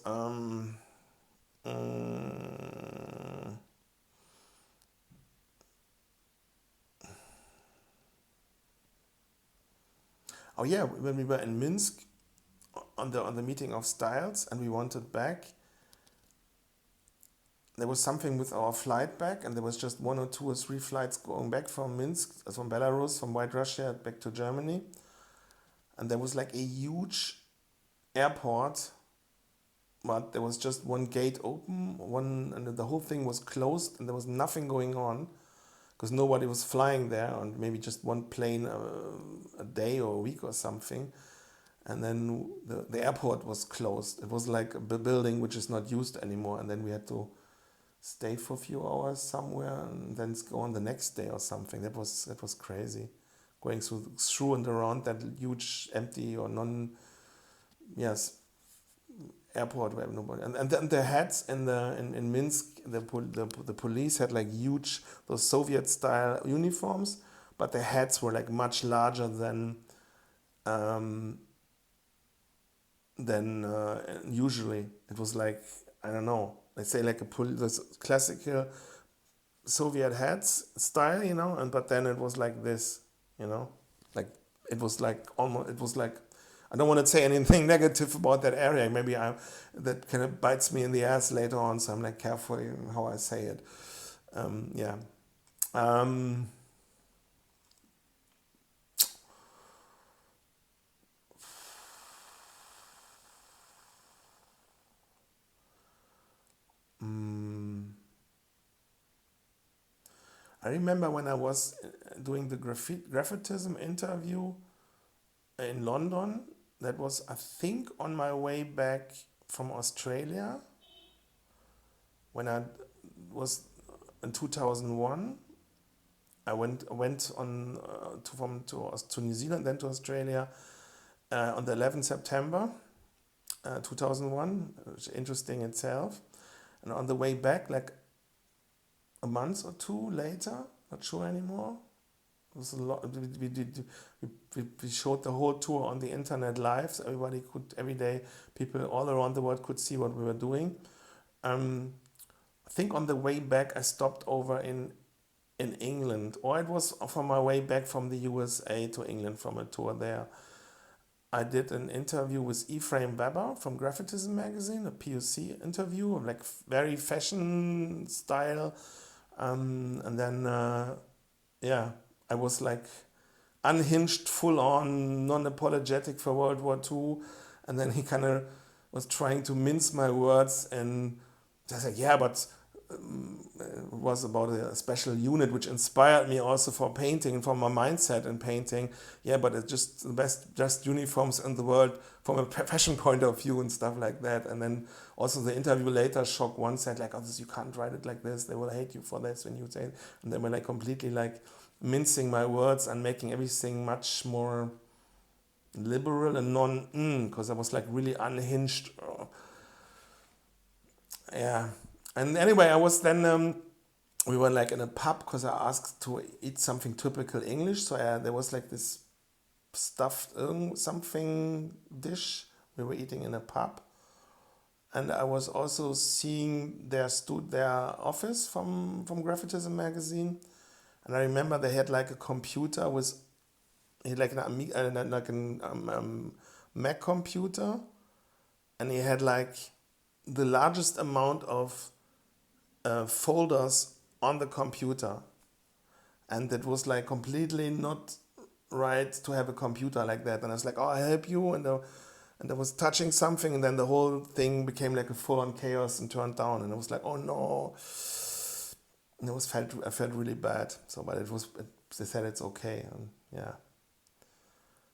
Oh yeah, when we were in Minsk on the meeting of styles and we wanted back, there was something with our flight back, and there was just 1 or 2 or 3 flights going back from Minsk, from Belarus, from White Russia back to Germany, and there was like a huge airport, but there was just one gate open, and the whole thing was closed, and there was nothing going on because nobody was flying there, and maybe just one plane a day or a week or something. And then the airport was closed. It was like a building which is not used anymore, and then we had to stay for a few hours somewhere and then go on the next day or something. That was crazy, going through and around that huge empty or non yes airport where nobody, and then the heads in Minsk, the police had like huge those Soviet style uniforms, but the heads were like much larger um, than usually. It was like, I don't know, let's say like this classical Soviet hats style, and but then it was like this, like it was like almost, it was like, I don't want to say anything negative about that area. Maybe that kind of bites me in the ass later on, so I'm like careful in how I say it. Yeah. Um, mm, I remember when I was doing the graphitism interview in London. That was, I think, on my way back from Australia when I was in 2001. I went on to New Zealand, then to Australia on the 11th September 2001, which is interesting itself. And on the way back, like a month or 2 later, not sure anymore. It was a lot. We showed the whole tour on the internet live, so everybody could, every day, people all around the world could see what we were doing. I think on the way back, I stopped over in England, or it was from my way back from the USA to England from a tour there. I did an interview with Ephraim Weber from Graphitism magazine, a POC interview, like very fashion style. And then, yeah, I was like unhinged, full on, non apologetic for World War II. And then he kind of was trying to mince my words, and I said, yeah, but it was about a special unit which inspired me also for painting, for my mindset in painting. Yeah, but it's just the best just uniforms in the world from a fashion point of view and stuff like that. And then also the interview later, Shock One said like, oh, this, you can't write it like this. They will hate you for this when you say it. And they were like completely like mincing my words and making everything much more liberal and because I was like really unhinged. Yeah. And anyway, I was then, we were like in a pub because I asked to eat something typical English. So there was like this stuffed something dish we were eating in a pub. And I was also seeing their office from Graphitism magazine. And I remember they had like a computer with, he had like an Mac computer. And he had like the largest amount of folders on the computer, and it was like completely not right to have a computer like that. And I was like, oh, I help you, and I was touching something, and then the whole thing became like a full-on chaos and turned down, and I was like, oh no. And I felt really bad. So, but they said it's okay, and yeah.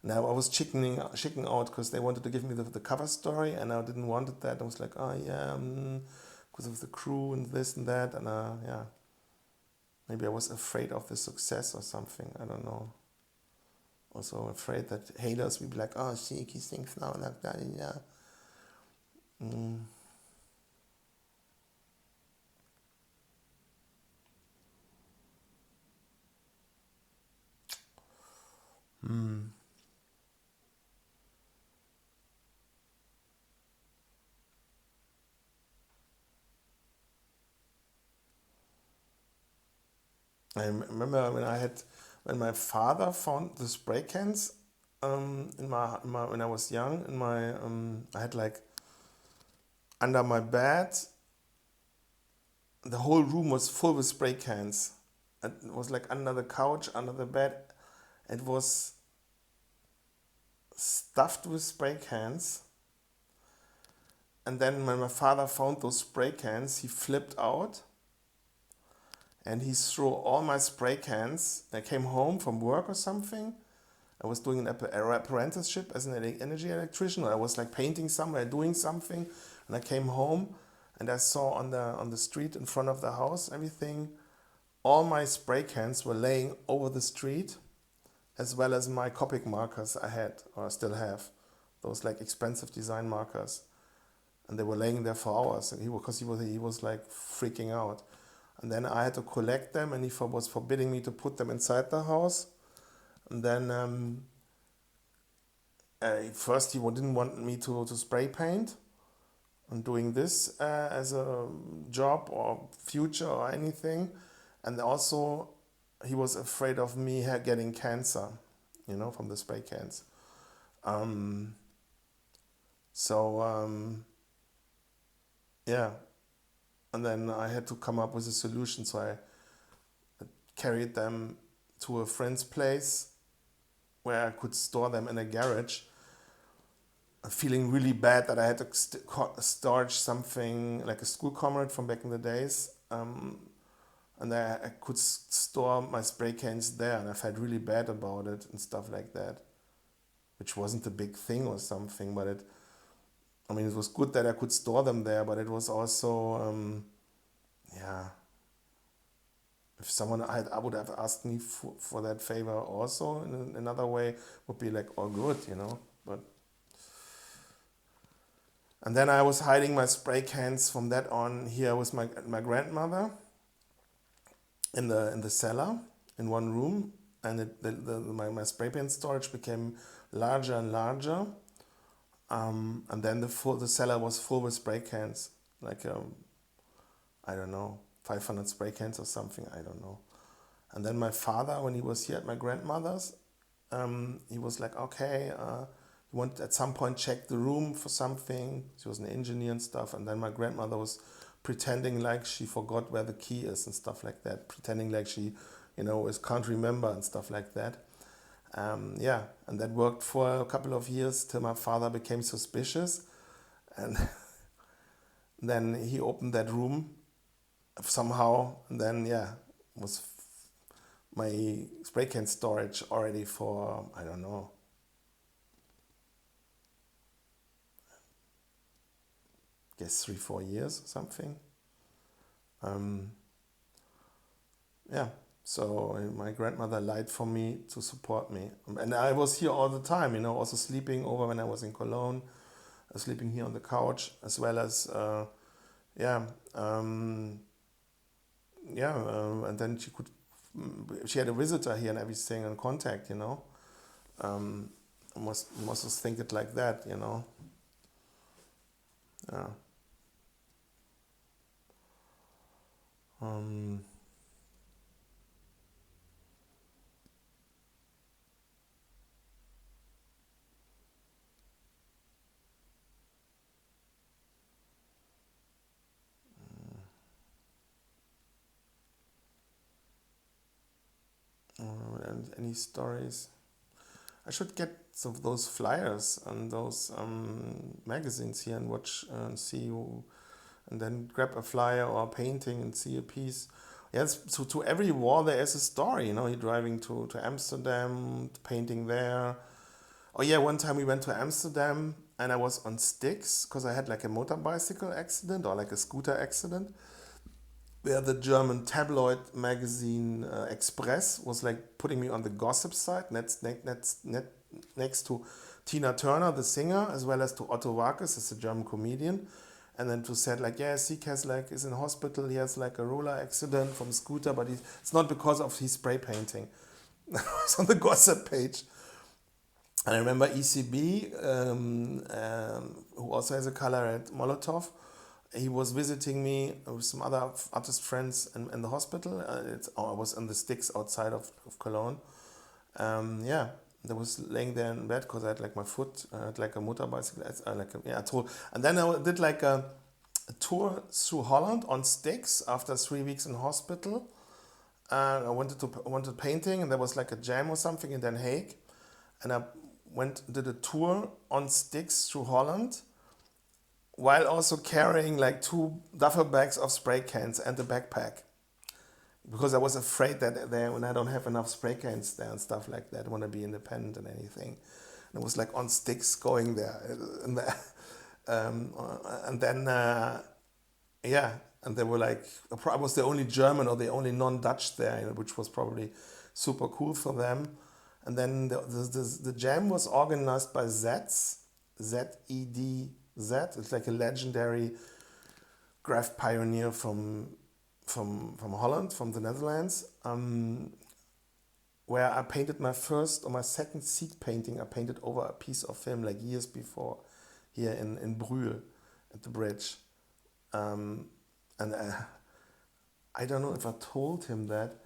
Now I was chickening out because they wanted to give me the cover story, and I didn't want that. I was like, oh yeah, because of the crew and this and that, and yeah, maybe I was afraid of the success or something. I don't know. Also afraid that haters will be like, oh, SEAK, he thinks now like that, yeah. Mm. Mm. I remember when my father found the spray cans when I was young. I had like under my bed, the whole room was full with spray cans. It was like under the couch, under the bed. It was stuffed with spray cans. And then when my father found those spray cans, he flipped out and he threw all my spray cans. I came home from work or something. I was doing an apprenticeship as an energy electrician. Or I was like painting somewhere, doing something. And I came home and I saw on the street in front of the house, everything, all my spray cans were laying over the street, as well as my Copic markers I had, or I still have, those like expensive design markers. And they were laying there for hours, and he was like freaking out. And then I had to collect them, and he was forbidding me to put them inside the house. And then first he didn't want me to spray paint. And doing this as a job or future or anything. And also he was afraid of me getting cancer, from the spray cans. Yeah. And then I had to come up with a solution. So I carried them to a friend's place where I could store them in a garage, feeling really bad that I had to storage something like a school comrade from back in the days. And I could store my spray cans there, and I felt really bad about it and stuff like that, which wasn't a big thing or something, but it was good that I could store them there, but it was also, if someone I would have asked me for that favor also in another way, would be like, all good, but. And then I was hiding my spray cans from that on here with my grandmother in the cellar in one room, and my spray paint storage became larger and larger, and then the cellar was full with spray cans, like I don't know, 500 spray cans or something, I don't know. And then my father, when he was here at my grandmother's, he was like, okay, he wanted at some point check the room for something. She was an engineer and stuff. And then my grandmother was pretending like she forgot where the key is and stuff like that. Pretending like she, can't remember and stuff like that. And that worked for a couple of years till my father became suspicious. And then he opened that room somehow. And then, was my spray can storage already for, I don't know, guess 3-4 years or something. So my grandmother lied for me to support me, and I was here all the time, also sleeping over when I was in Cologne, sleeping here on the couch, as well as and then she had a visitor here and everything, and contact, must think it like that, yeah. And any stories? I should get some of those flyers and those magazines here and watch and see, and then grab a flyer or a painting and see a piece. Yes, so to every wall there is a story. You're driving to Amsterdam, painting there. Oh yeah, one time we went to Amsterdam and I was on sticks because I had like a motor bicycle accident or like a scooter accident, where the German tabloid magazine Express was like putting me on the gossip side next to Tina Turner, the singer, as well as to Otto Walkes, as a German comedian. And then to said like, SEAK is in hospital, he has like a roller accident from scooter, but it's not because of his spray painting. It's on the gossip page. And I remember ECB, who also has a color at Molotov, he was visiting me with some other artist friends in the hospital. I was on the sticks outside of Cologne. And I was laying there in bed because I had like my foot, I had like a motor bicycle, I told. And then I did like a tour through Holland on sticks after 3 weeks in hospital. I wanted painting, and there was like a jam or something in Den Haag, and I did a tour on sticks through Holland, while also carrying like 2 duffel bags of spray cans and a backpack, because I was afraid that there, when I don't have enough spray cans there and stuff like that, I want to be independent and anything. And it was like on sticks going there, and then yeah, and they were like, I was the only German or the only non-Dutch there, which was probably super cool for them. And then the jam was organized by Zedz, Z-E-D-Z. It's like a legendary graph pioneer from Holland, from the Netherlands, where I painted my first or my second SEAK painting. I painted over a piece of film like years before, here in Brühl at the bridge. And I don't know if I told him that,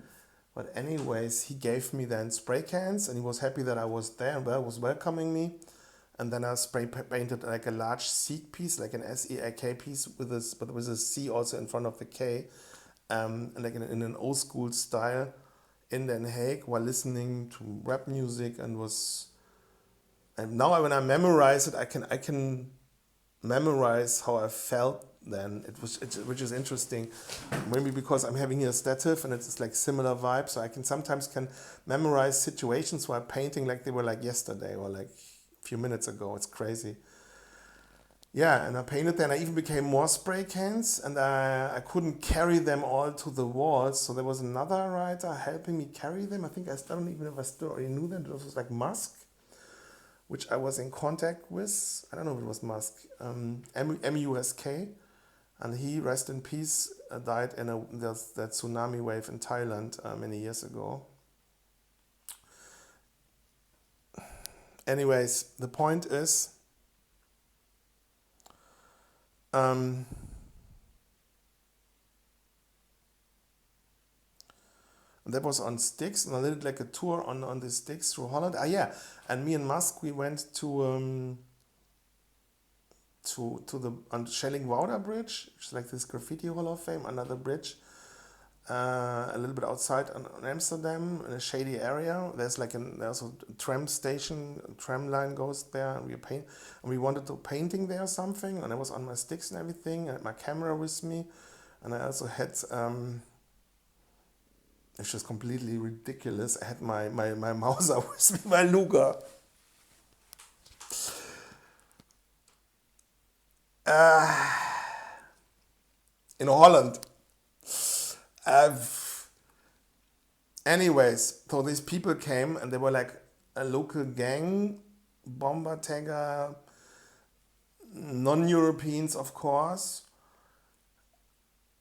but anyways, he gave me then spray cans, and he was happy that I was there and was welcoming me. And then I spray painted like a large SEAK piece, like an SEAK piece but with a C also in front of the K, and like in an old school style in Den Haag, while listening to rap music, and now when I memorize it, I can memorize how I felt then. Which is interesting, maybe because I'm having here a stative and it's like similar vibe, so I sometimes can memorize situations while painting like they were like yesterday or like a few minutes ago. It's crazy. Yeah, and I painted there, and I even became more spray cans, and I couldn't carry them all to the walls, so there was another writer helping me carry them. I think I don't even know if I still already knew them. It was like Musk, which I was in contact with. I don't know if it was Musk, M-U-S-K, and he, rest in peace, died in that tsunami wave in Thailand many years ago. Anyways, the point is, that was on sticks, and I did like a tour on the sticks through Holland. Yeah, and me and Musk, we went to the on Schellingwoude Bridge, which is like this graffiti Hall of Fame, another bridge, a little bit outside on Amsterdam, in a shady area. There's a tram station, a tram line goes there, and we wanted to painting there or something, and I was on my sticks and everything. I had my camera with me, and I also had it's just completely ridiculous. I had my Mauser with me, my Luger. In Holland. Anyways, so these people came, and they were like a local gang, bomber tagger, non-Europeans, of course,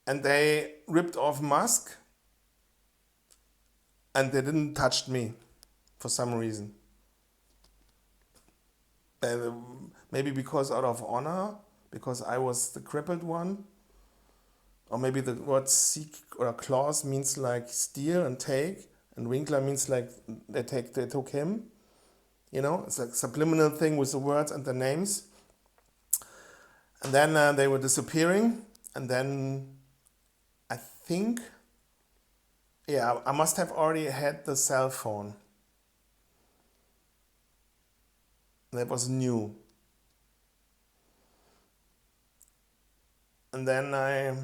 and they ripped off Musk, and they didn't touch me for some reason. Maybe because out of honor, because I was the crippled one. Or maybe the word SEAK or Claus means like steal and take, and Winkler means like they took him. It's like a subliminal thing with the words and the names. And then they were disappearing, and then I think, I must have already had the cell phone. That was new. And then I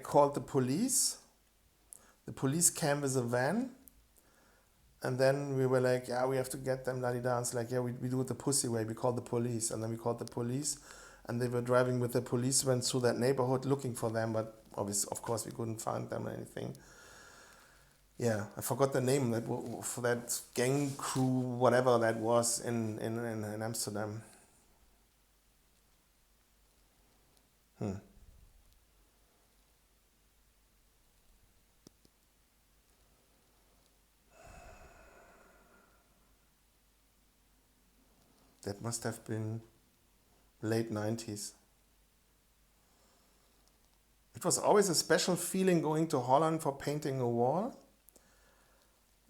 called the police. The police came with a van. And then we were like, we have to get them, la-di-da. It's like, we do it the pussy way. We called the police. And then we called the police. And they were driving with the police, went through that neighborhood looking for them. But obviously, of course, we couldn't find them or anything. Yeah, I forgot the name for that gang crew, whatever that was in Amsterdam. That must have been late 90s. It was always a special feeling going to Holland for painting a wall.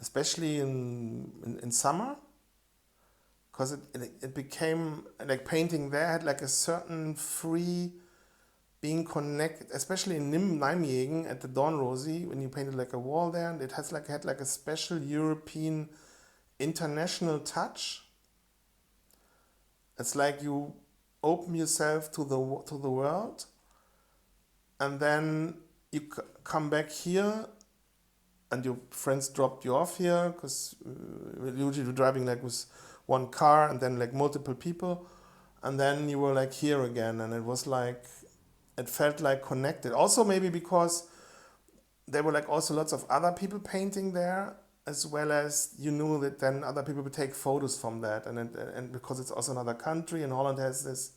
especially in summer, because it became like painting there had like a certain free being connected, especially in Nijmegen at the Dornrosy, when you painted like a wall there, and it had like a special European international touch. It's like you open yourself to the world, and then you come back here, and your friends dropped you off here, because usually you're driving like with one car and then like multiple people, and then you were like here again, and it felt like connected. Also maybe because there were like also lots of other people painting there, as well as you knew that then other people would take photos from that, and because it's also another country, and Holland has this,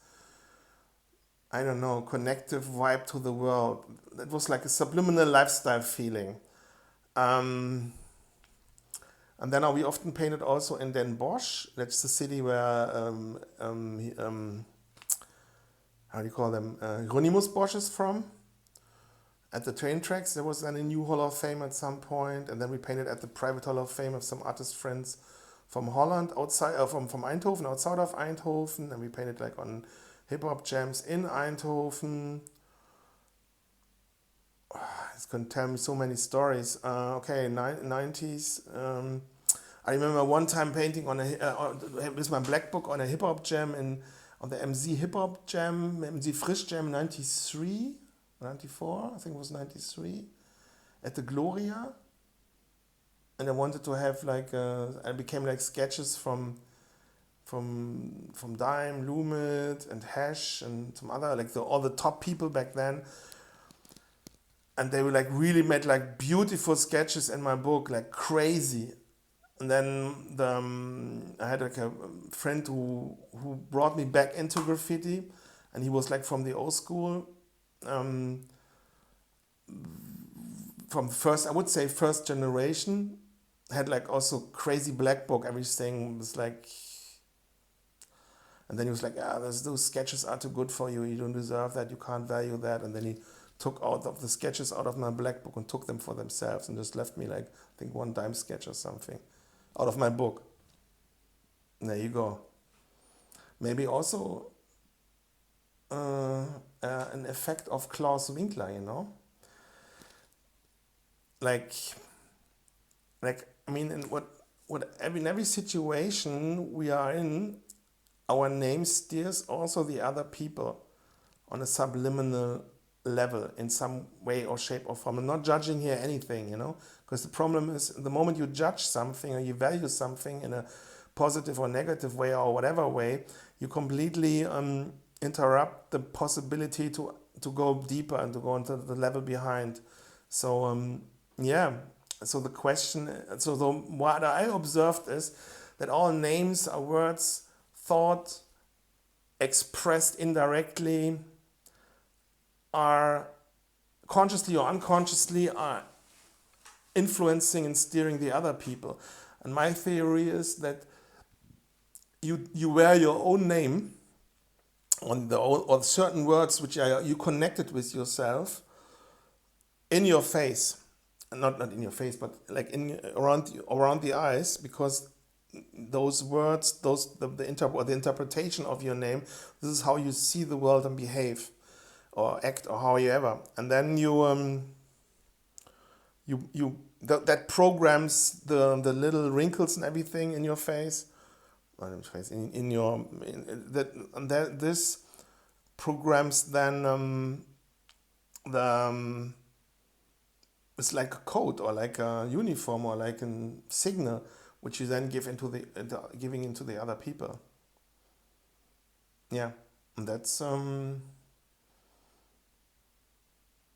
I don't know, connective vibe to the world. It was like a subliminal lifestyle feeling. Um, and then we often painted also in Den Bosch. That's the city where how do you call them? Hieronymus Bosch is from. At the train tracks, there was then a new Hall of Fame at some point, and then we painted at the private Hall of Fame of some artist friends from Holland, from Eindhoven, outside of Eindhoven, and we painted like on hip hop jams in Eindhoven. It's going to tell me so many stories. 90s. I remember one time painting with my black book on a hip hop jam on the MZ hip hop jam, MZ Frisch jam 93, 94, I think it was 93, at the Gloria. And I wanted to have I became like sketches from Dime, Lumit, and Hash, and some other all the top people back then. And they were like really made like beautiful sketches in my book, like crazy. And then I had like a friend who brought me back into graffiti, and he was like from the old school, from I would say first generation. Had like also crazy black book, everything was like. And then he was like, those sketches are too good for you. You don't deserve that. You can't value that. And then he took the sketches out of my black book and took them for themselves and just left me like, I think, one dime sketch or something out of my book. And there you go. Maybe also an effect of Claus Winkler, you know? I mean, in every situation we are in, our name steers also the other people on a subliminal level in some way or shape or form. I'm not judging here anything, you know, because the problem is the moment you judge something or you value something in a positive or negative way or whatever way, you completely interrupt the possibility to go deeper and to go into the level behind. So so the question, what I observed is that all names are words, thought, expressed indirectly, are consciously or unconsciously are influencing and steering the other people. And my theory is that you wear your own name on certain words which are you connected with yourself in your face, not in your face, but like around the eyes, because those words, the interpretation of your name, this is how you see the world and behave or act or however, and then that programs the little wrinkles and everything in your face, this programs then it's like a code or like a uniform or like a signal which you then giving into the other people. Yeah, and that's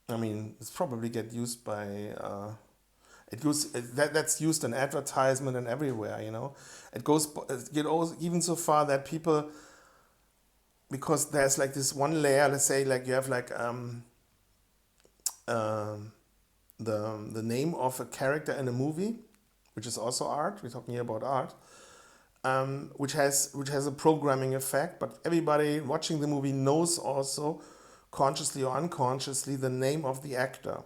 I mean, it's probably get used by that's used in advertisement and everywhere, you know. It goes even so far that people, because there's like this one layer, let's say like you have like the name of a character in a movie, which is also art. We're talking here about art, which has a programming effect. But everybody watching the movie knows also, consciously or unconsciously, the name of the actor.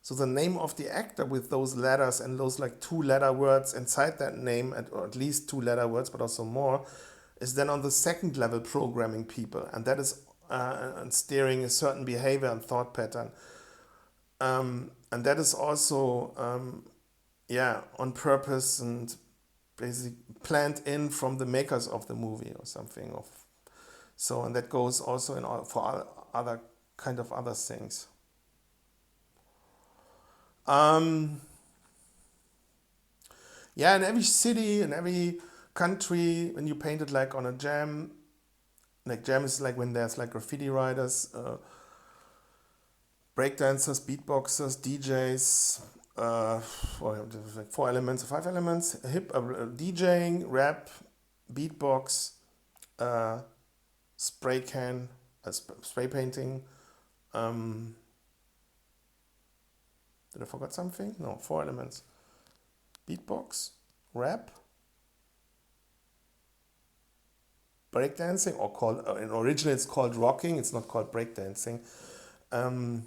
So the name of the actor with those letters and those like 2-letter words inside that name, or at least 2-letter words, but also more, is then on the second level programming people, and that is steering a certain behavior and thought pattern. And that is also, on purpose and basically planned in from the makers of the movie or something. So, and that goes also for other kind of other things. In every city, in every country, when you paint it like on a jam, like jam is like when there's like graffiti writers, breakdancers, beatboxers, DJs, like 4 elements or 5 elements, DJing, rap, beatbox, spray painting. Did I forget something? No, 4 elements. Beatbox, rap, breakdancing, or called, originally it's called rocking, it's not called breakdancing. And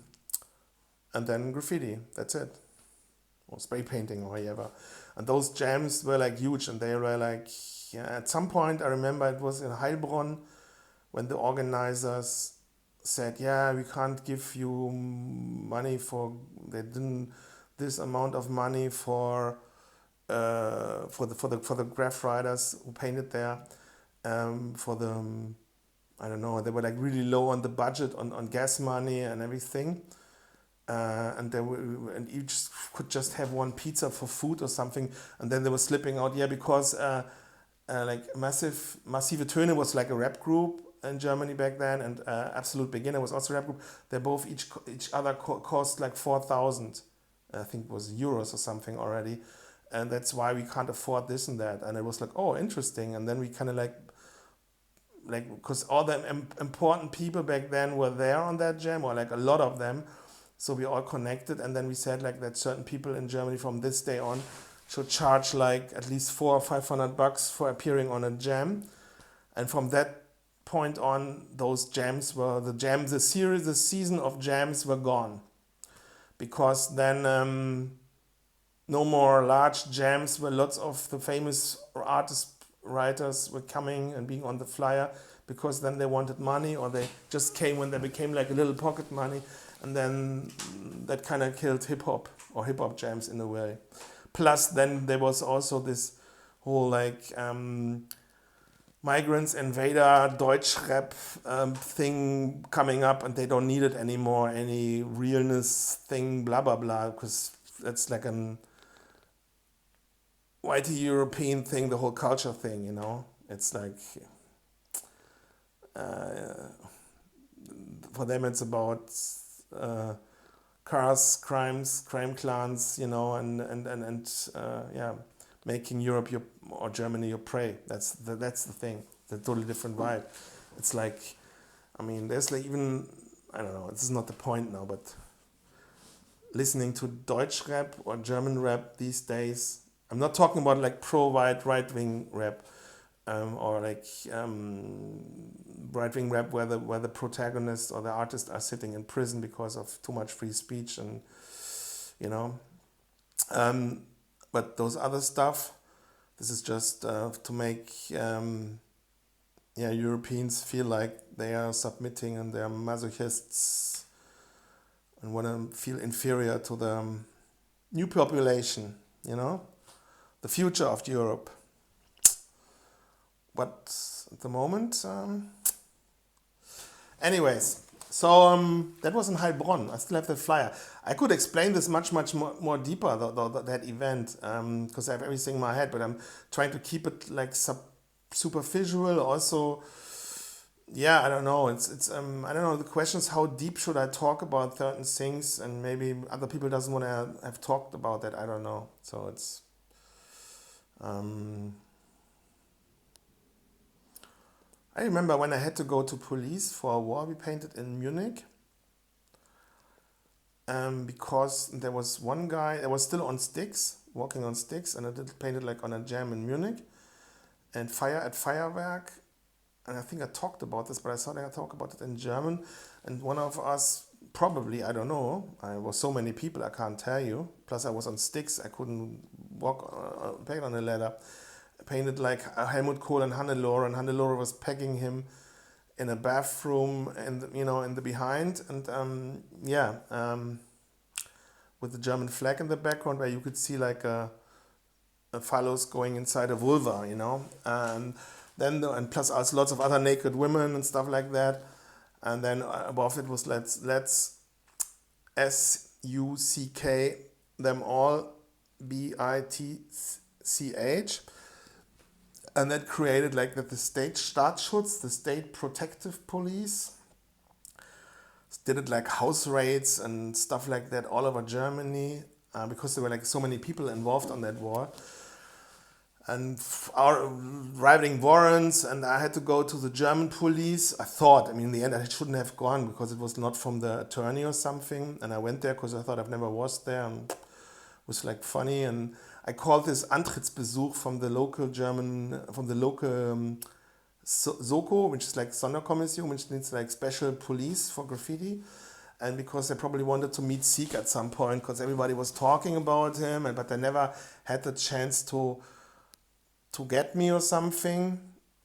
then graffiti, that's it. Or spray painting or whatever. And those jams were like huge, and they were like, at some point I remember it was in Heilbronn when the organizers said, we can't give you money they didn't, this amount of money for the graph writers who painted there, for the, I don't know, they were like really low on the budget on gas money and everything. And each could just have 1 pizza for food or something, and then they were slipping out, because like Massive Töne was like a rap group in Germany back then, and Absolute Beginner was also a rap group. They both each other cost like 4,000, I think it was euros or something already, and that's why we can't afford this and that. And it was like, oh, interesting. And then we kind of like because all the important people back then were there on that jam, or like a lot of them. So we all connected, and then we said like that certain people in Germany from this day on should charge like at least $400 or $500 for appearing on a jam. And from that point on, those jams were the season of jams were gone, because then no more large jams where lots of the famous artists, writers were coming and being on the flyer, because then they wanted money, or they just came when they became like a little pocket money. And then that kind of killed hip-hop or hip-hop jams in a way. Plus then there was also this whole like migrants, invader, Deutschrap thing coming up, and they don't need it anymore, any realness thing, blah, blah, blah, because that's like an whitey European thing, the whole culture thing, It's like, for them it's about cars, crime clans, and making Europe or Germany your prey. That's the thing. It's a totally different vibe. It's like, there's like even, I don't know, this is not the point now, but listening to Deutsch rap or German rap these days, I'm not talking about like pro-white right-wing rap, or like right-wing rap where the protagonist or the artist are sitting in prison because of too much free speech, and but those other stuff, this is just to make Europeans feel like they are submitting and they are masochists and want to feel inferior to the new population, the future of Europe. But at the moment, anyways, so that was in Heilbronn. I still have the flyer. I could explain this much more deeper, that event, because I have everything in my head, but I'm trying to keep it like superficial. Also, I don't know. It's I don't know. The question is, how deep should I talk about certain things, and maybe other people doesn't want to have talked about that. I don't know. So it's I remember when I had to go to police for a wall we painted in Munich, because there was one guy that was still on sticks, walking on sticks, and I did paint it like on a jam in Munich, and fire at Feuerwerk, and I think I talked about this, but I thought I talked about it in German, and one of us Probably, I don't know. I was so many people, I can't tell you. Plus, I was on sticks. I couldn't walk, peg on a ladder. I painted like Helmut Kohl and Hannelore, and Hannelore was pegging him in a bathroom, and in the behind, and with the German flag in the background, where you could see like a phallus going inside a vulva, and then and plus us lots of other naked women and stuff like that, and then above it was let's SUCK them all BITCH, and that created like that the state Staatsschutz, the state protective police, did it like house raids and stuff like that all over Germany, because there were like so many people involved on that war, and our writing warrants, and I had to go to the German police. In the end I shouldn't have gone because it was not from the attorney or something, and I went there because I thought I've never was there, and it was like funny, and I called this Antrittsbesuch from the local Soko, which is like Sonderkommission, which means like special police for graffiti. And because they probably wanted to meet SEAK at some point, because everybody was talking about him, but they never had the chance to get me or something.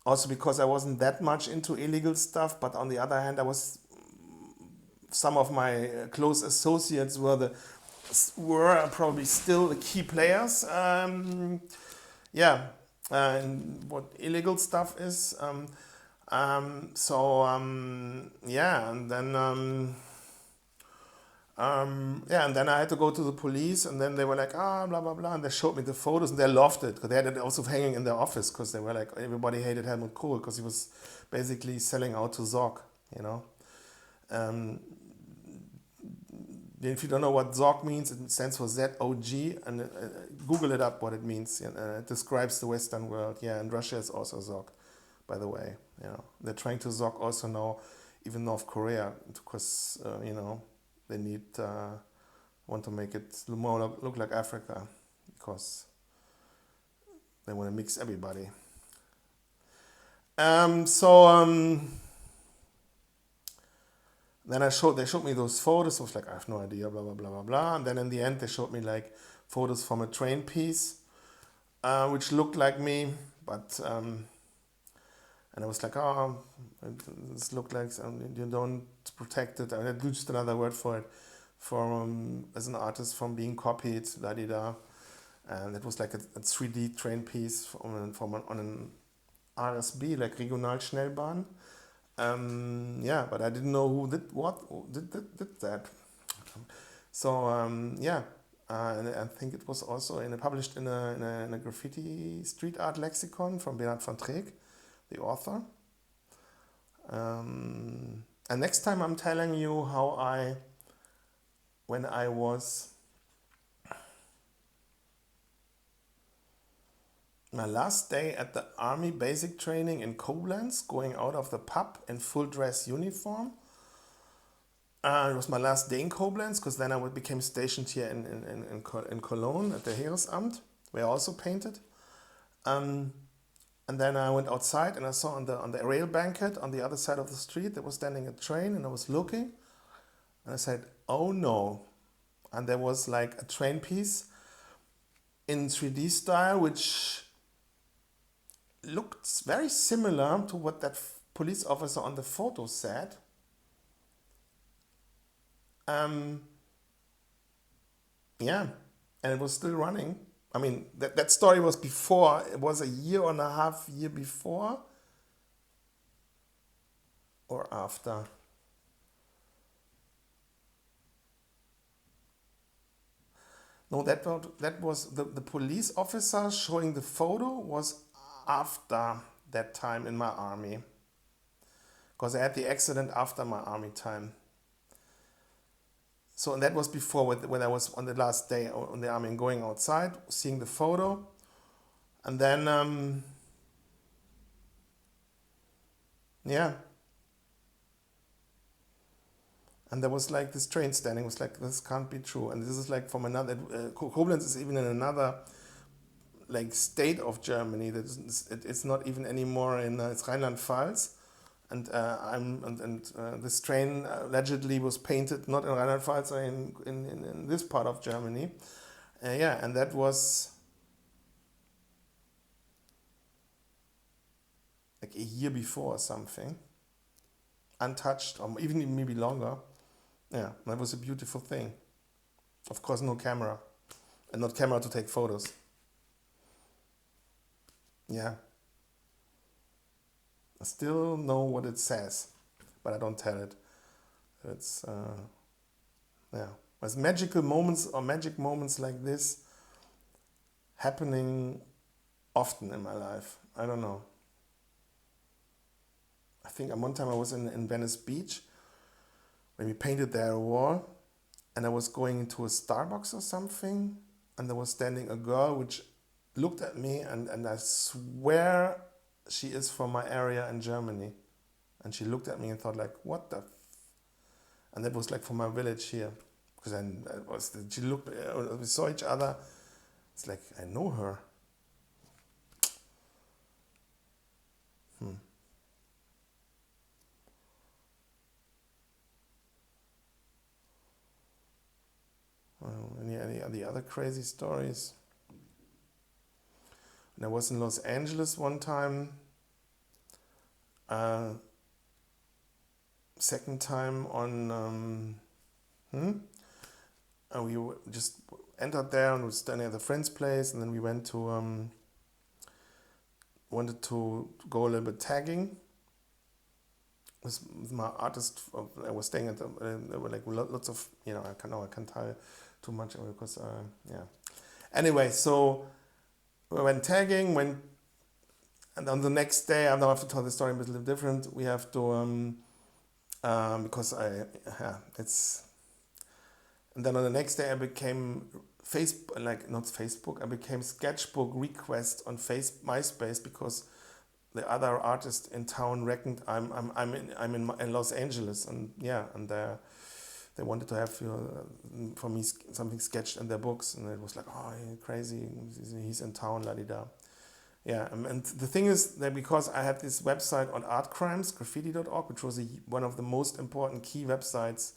Also because I wasn't that much into illegal stuff, but on the other hand, some of my close associates were probably still the key players. And what illegal stuff is. And then I had to go to the police, and then they were like, blah, blah, blah, and they showed me the photos, and they loved it, because they had it also hanging in their office, because they were like, everybody hated Helmut Kohl, because he was basically selling out to ZOG, If you don't know what ZOG means, it stands for ZOG, and Google it up what it means. It describes the Western world. Yeah, and Russia is also ZOG, by the way. They're trying to ZOG also now, even North Korea, because they want to make it more look like Africa, because they want to mix everybody. Then they showed me those photos. I was like, I have no idea, blah, blah, blah, blah, blah. And then in the end, they showed me like photos from a train piece, which looked like me, but, and I was like, this looked like you don't protect it. That's just another word for it, as an artist, from being copied, da-di-da. And it was like a 3D train piece on an RSB, like Regionalschnellbahn. But I didn't know who did that. So and I think it was also published in a graffiti street art lexicon from Bernhard van Treek, the author. And next time I'm telling you when I was my last day at the army basic training in Koblenz, going out of the pub in full dress uniform. It was my last day in Koblenz, because then I became stationed here in Cologne at the Heeresamt, where I also painted. And then I went outside, and I saw on the rail banquet on the other side of the street there was standing a train, and I was looking, and I said, oh no. And there was like a train piece in 3D style, which looked very similar to what that police officer on the photo said. And it was still running. I mean, that story was before, it was a year and a half before or after. No, that was the police officer showing the photo was after that time in my army, because I had the accident after my army time. So, and that was before, when I was on the last day on the army and going outside, seeing the photo, and then and there was like this train standing. It was like, this can't be true, and this is like from another. Koblenz is even in another like state of Germany. It's not even anymore in it's Rhineland-Pfalz, And this train allegedly was painted not in Rheinland-Pfalz, in this part of Germany. Yeah, and that was like a year before or something, untouched, or even maybe longer. Yeah, that was a beautiful thing. Of course, no camera, and not camera to take photos. Yeah, I still know what it says, but I don't tell it. It's yeah, there's magical moments or magic moments like this happening often in my life. I don't know. I think one time I was in Venice Beach when we painted there a wall, and I was going into a Starbucks or something, and there was standing a girl which looked at me, and I swear she is from my area in Germany. And she looked at me and thought like, what the and that was like from my village here. Because then she looked, we saw each other. It's like, I know her. Any other crazy stories? When I was in Los Angeles one time, second time on, we just entered there and was standing at a friend's place, and then we went to, wanted to go a little bit tagging with my artist. I was staying at there were like lots of, I can't tell too much because yeah. Anyway, so we went tagging, and on the next day, I now have to tell the story a little different. We have to because it's, and then on the next day I became I became sketchbook request on MySpace, because the other artist in town reckoned I'm in Los Angeles, and yeah, and they wanted to have for me something sketched in their books, and it was like, oh, crazy, he's in town, la di da. Yeah, and the thing is that because I had this website on art crimes, graffiti.org, which was one of the most important key websites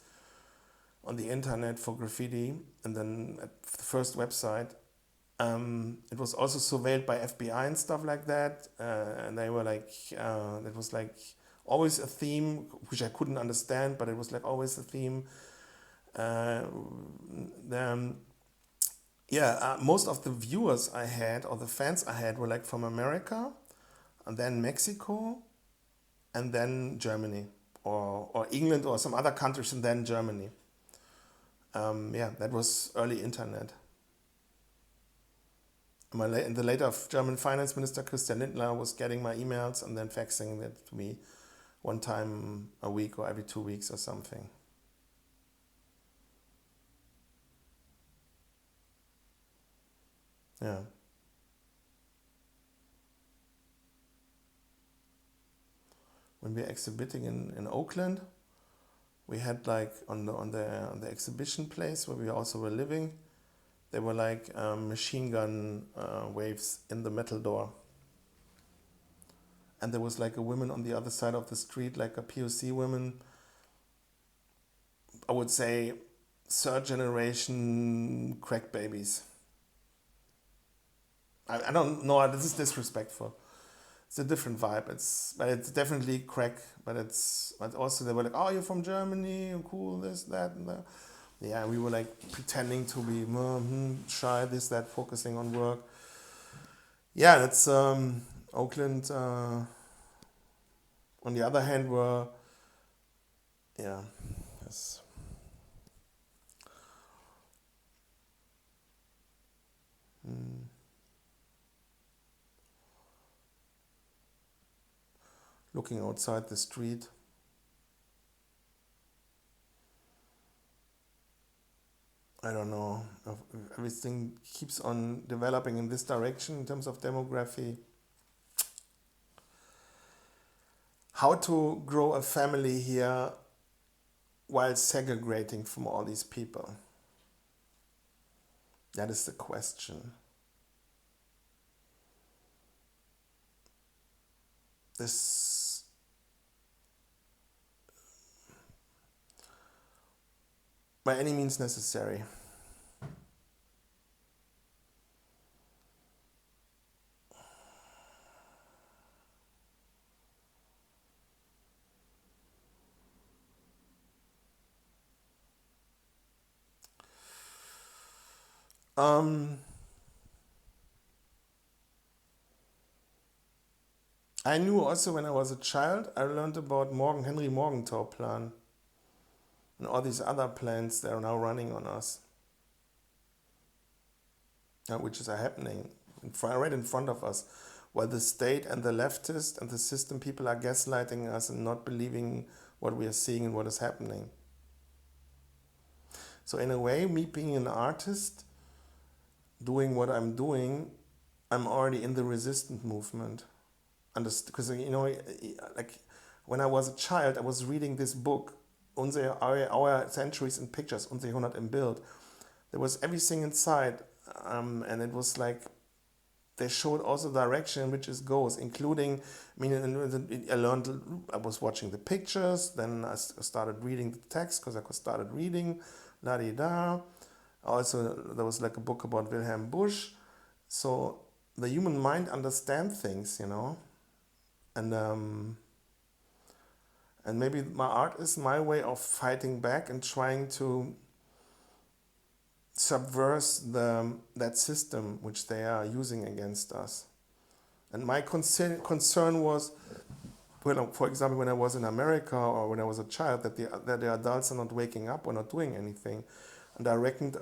on the internet for graffiti, and then the first website, it was also surveilled by FBI and stuff like that, and they were like, it was like always a theme which I couldn't understand, but it was like always a theme. Most of the viewers I had, or the fans I had, were like from America, and then Mexico, and then Germany, or England, or some other countries, and then Germany. That was early internet. The later German finance minister Christian Lindner was getting my emails and then faxing it to me one time a week or every 2 weeks or something. Yeah. When we were exhibiting in Oakland, we had like on the exhibition place where we also were living, there were like machine gun waves in the metal door. And there was like a woman on the other side of the street, like a POC woman, I would say third generation crack babies. I don't know, this is disrespectful. It's a different vibe. But it's definitely crack, but also they were like, oh, you're from Germany, cool, this, that, and that. Yeah, we were like pretending to be shy, this, that, focusing on work. Yeah, that's Oakland. On the other hand, were yes. Looking outside the street. I don't know. Everything keeps on developing in this direction in terms of demography. How to grow a family here while segregating from all these people? That is the question. This by any means necessary. Um, I knew also when I was a child, I learned about Henry Morgenthau plan and all these other plans that are now running on us, which is happening right in front of us, while the state and the leftist and the system people are gaslighting us and not believing what we are seeing and what is happening. So in a way, me being an artist, doing what I'm doing, I'm already in the resistant movement. Because like when I was a child, I was reading this book, Our Centuries in Pictures, Unsere 100 im Bild. There was everything inside, and it was like they showed also direction in which it goes, including, I mean, I was watching the pictures, then I started reading the text because I started reading, la-di-da. Also, there was like a book about Wilhelm Busch. So the human mind understands things, and maybe my art is my way of fighting back and trying to subvert that system which they are using against us. And my concern was, for example, when I was in America or when I was a child, that the adults are not waking up or not doing anything. And I reckoned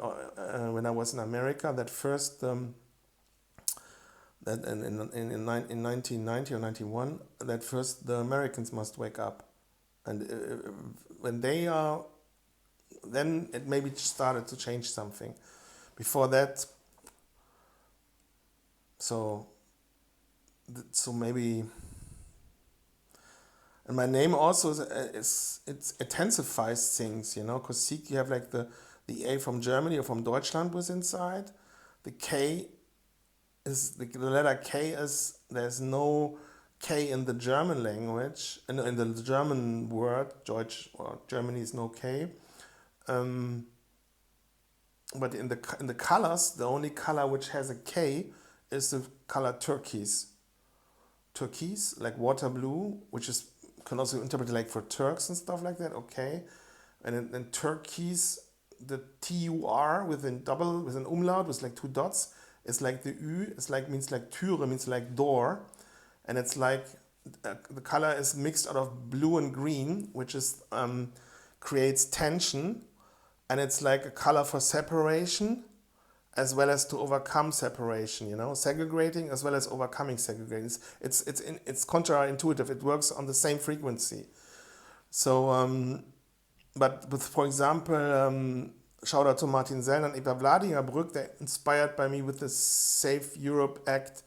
when I was in America that first, that in 1990 or 91, that first the Americans must wake up. And when they are, then it maybe started to change something. Before that, so maybe, and my name also it intensifies things, because SEAK, you have like the A from Germany or from Deutschland was inside. The K is, the letter K is, there's no K in the German language, in the German word, Deutsch or Germany is no K. But in the colors, the only color which has a K is the color turquoise. Turquoise, like water blue, which is can also interpret like for Turks and stuff like that. Okay, and in turquoise, the TUR with an umlaut with like two dots is like the Ü. It's like means like Türe, means like door, and it's like the color is mixed out of blue and green, which is creates tension. And it's like a color for separation as well as to overcome separation, segregating as well as overcoming segregating. It's counterintuitive. It works on the same frequency. So, but with, for example, shout out to Martin Zellner and Eva Vladimir, they're inspired by me with the Save Europe Act.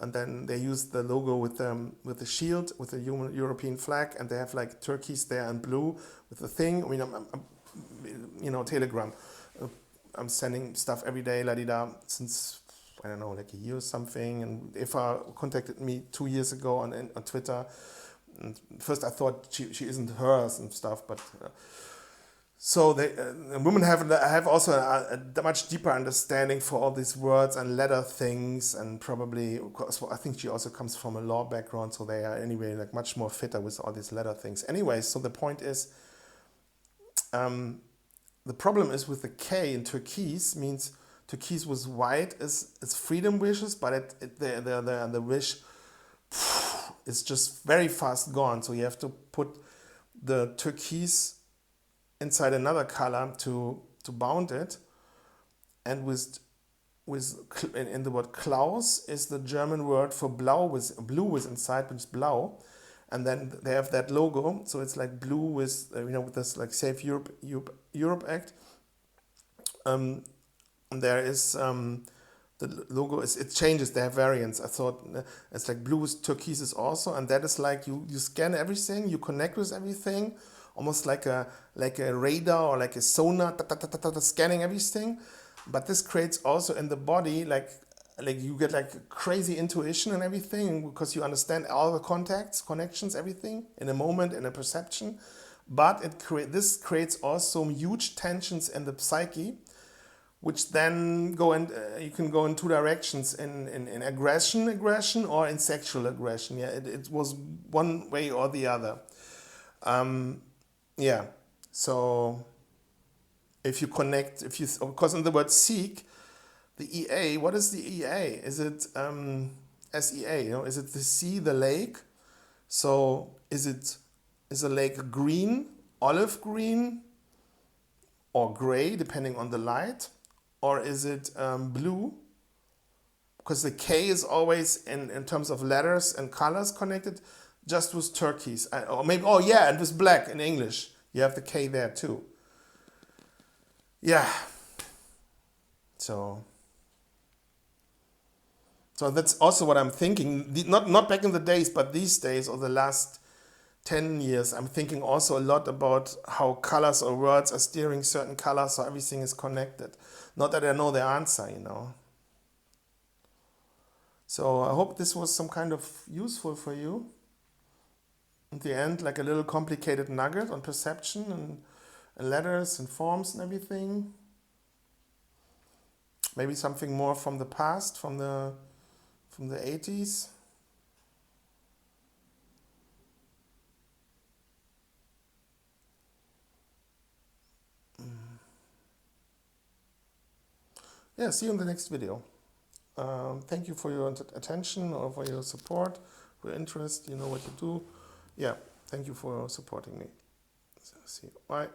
And then they use the logo with the shield, with the European flag, and they have like turquoise there and blue with the thing. I mean, I'm Telegram. I'm sending stuff every day, la-di-da, since, I don't know, like a year or something. And Eva contacted me 2 years ago on Twitter. And first I thought she isn't hers and stuff, but... So women have also a much deeper understanding for all these words and letter things, and probably, of course, I think she also comes from a law background, so they are anyway like much more fitter with all these letter things. Anyway, so the point is, the problem is with the K in turquoise means turquoise with white is freedom wishes, but the wish is just very fast gone. So you have to put the turquoise inside another color to bound it, and in the word Klaus is the German word for blau, with blue with inside, which is blau, and then they have that logo, so it's like blue with with this like Save Europe Act. And there is the logo it changes. They have variants. I thought it's like blue with turquoise also, and that is like you scan everything, you connect with everything. Almost like a radar or like a sonar, scanning everything. But this creates also in the body like you get like crazy intuition and everything, because you understand all the connections, everything in a moment, in a perception. but this creates also huge tensions in the psyche, which then go in, you can go in two directions, in aggression or in sexual aggression. Yeah, it was one way or the other. Yeah, so if you connect, because in the word seek, the EA, what is the EA? Is it SEA, is it the sea, the lake? So is a lake green, olive green, or gray, depending on the light? Or is it blue? Because the K is always, in terms of letters and colors, connected just with turquoise. Or maybe, oh yeah, and with black in English. You have the K there too. Yeah. So that's also what I'm thinking. Not back in the days, but these days or the last 10 years, I'm thinking also a lot about how colors or words are steering certain colors, so everything is connected. Not that I know the answer, So I hope this was some kind of useful for you. In the end, like a little complicated nugget on perception and letters and forms and everything. Maybe something more from the past, from the 80s. Yeah, see you in the next video. Thank you for your attention or for your support, for your interest. You know what you do. Yeah, thank you for supporting me. See you. Bye.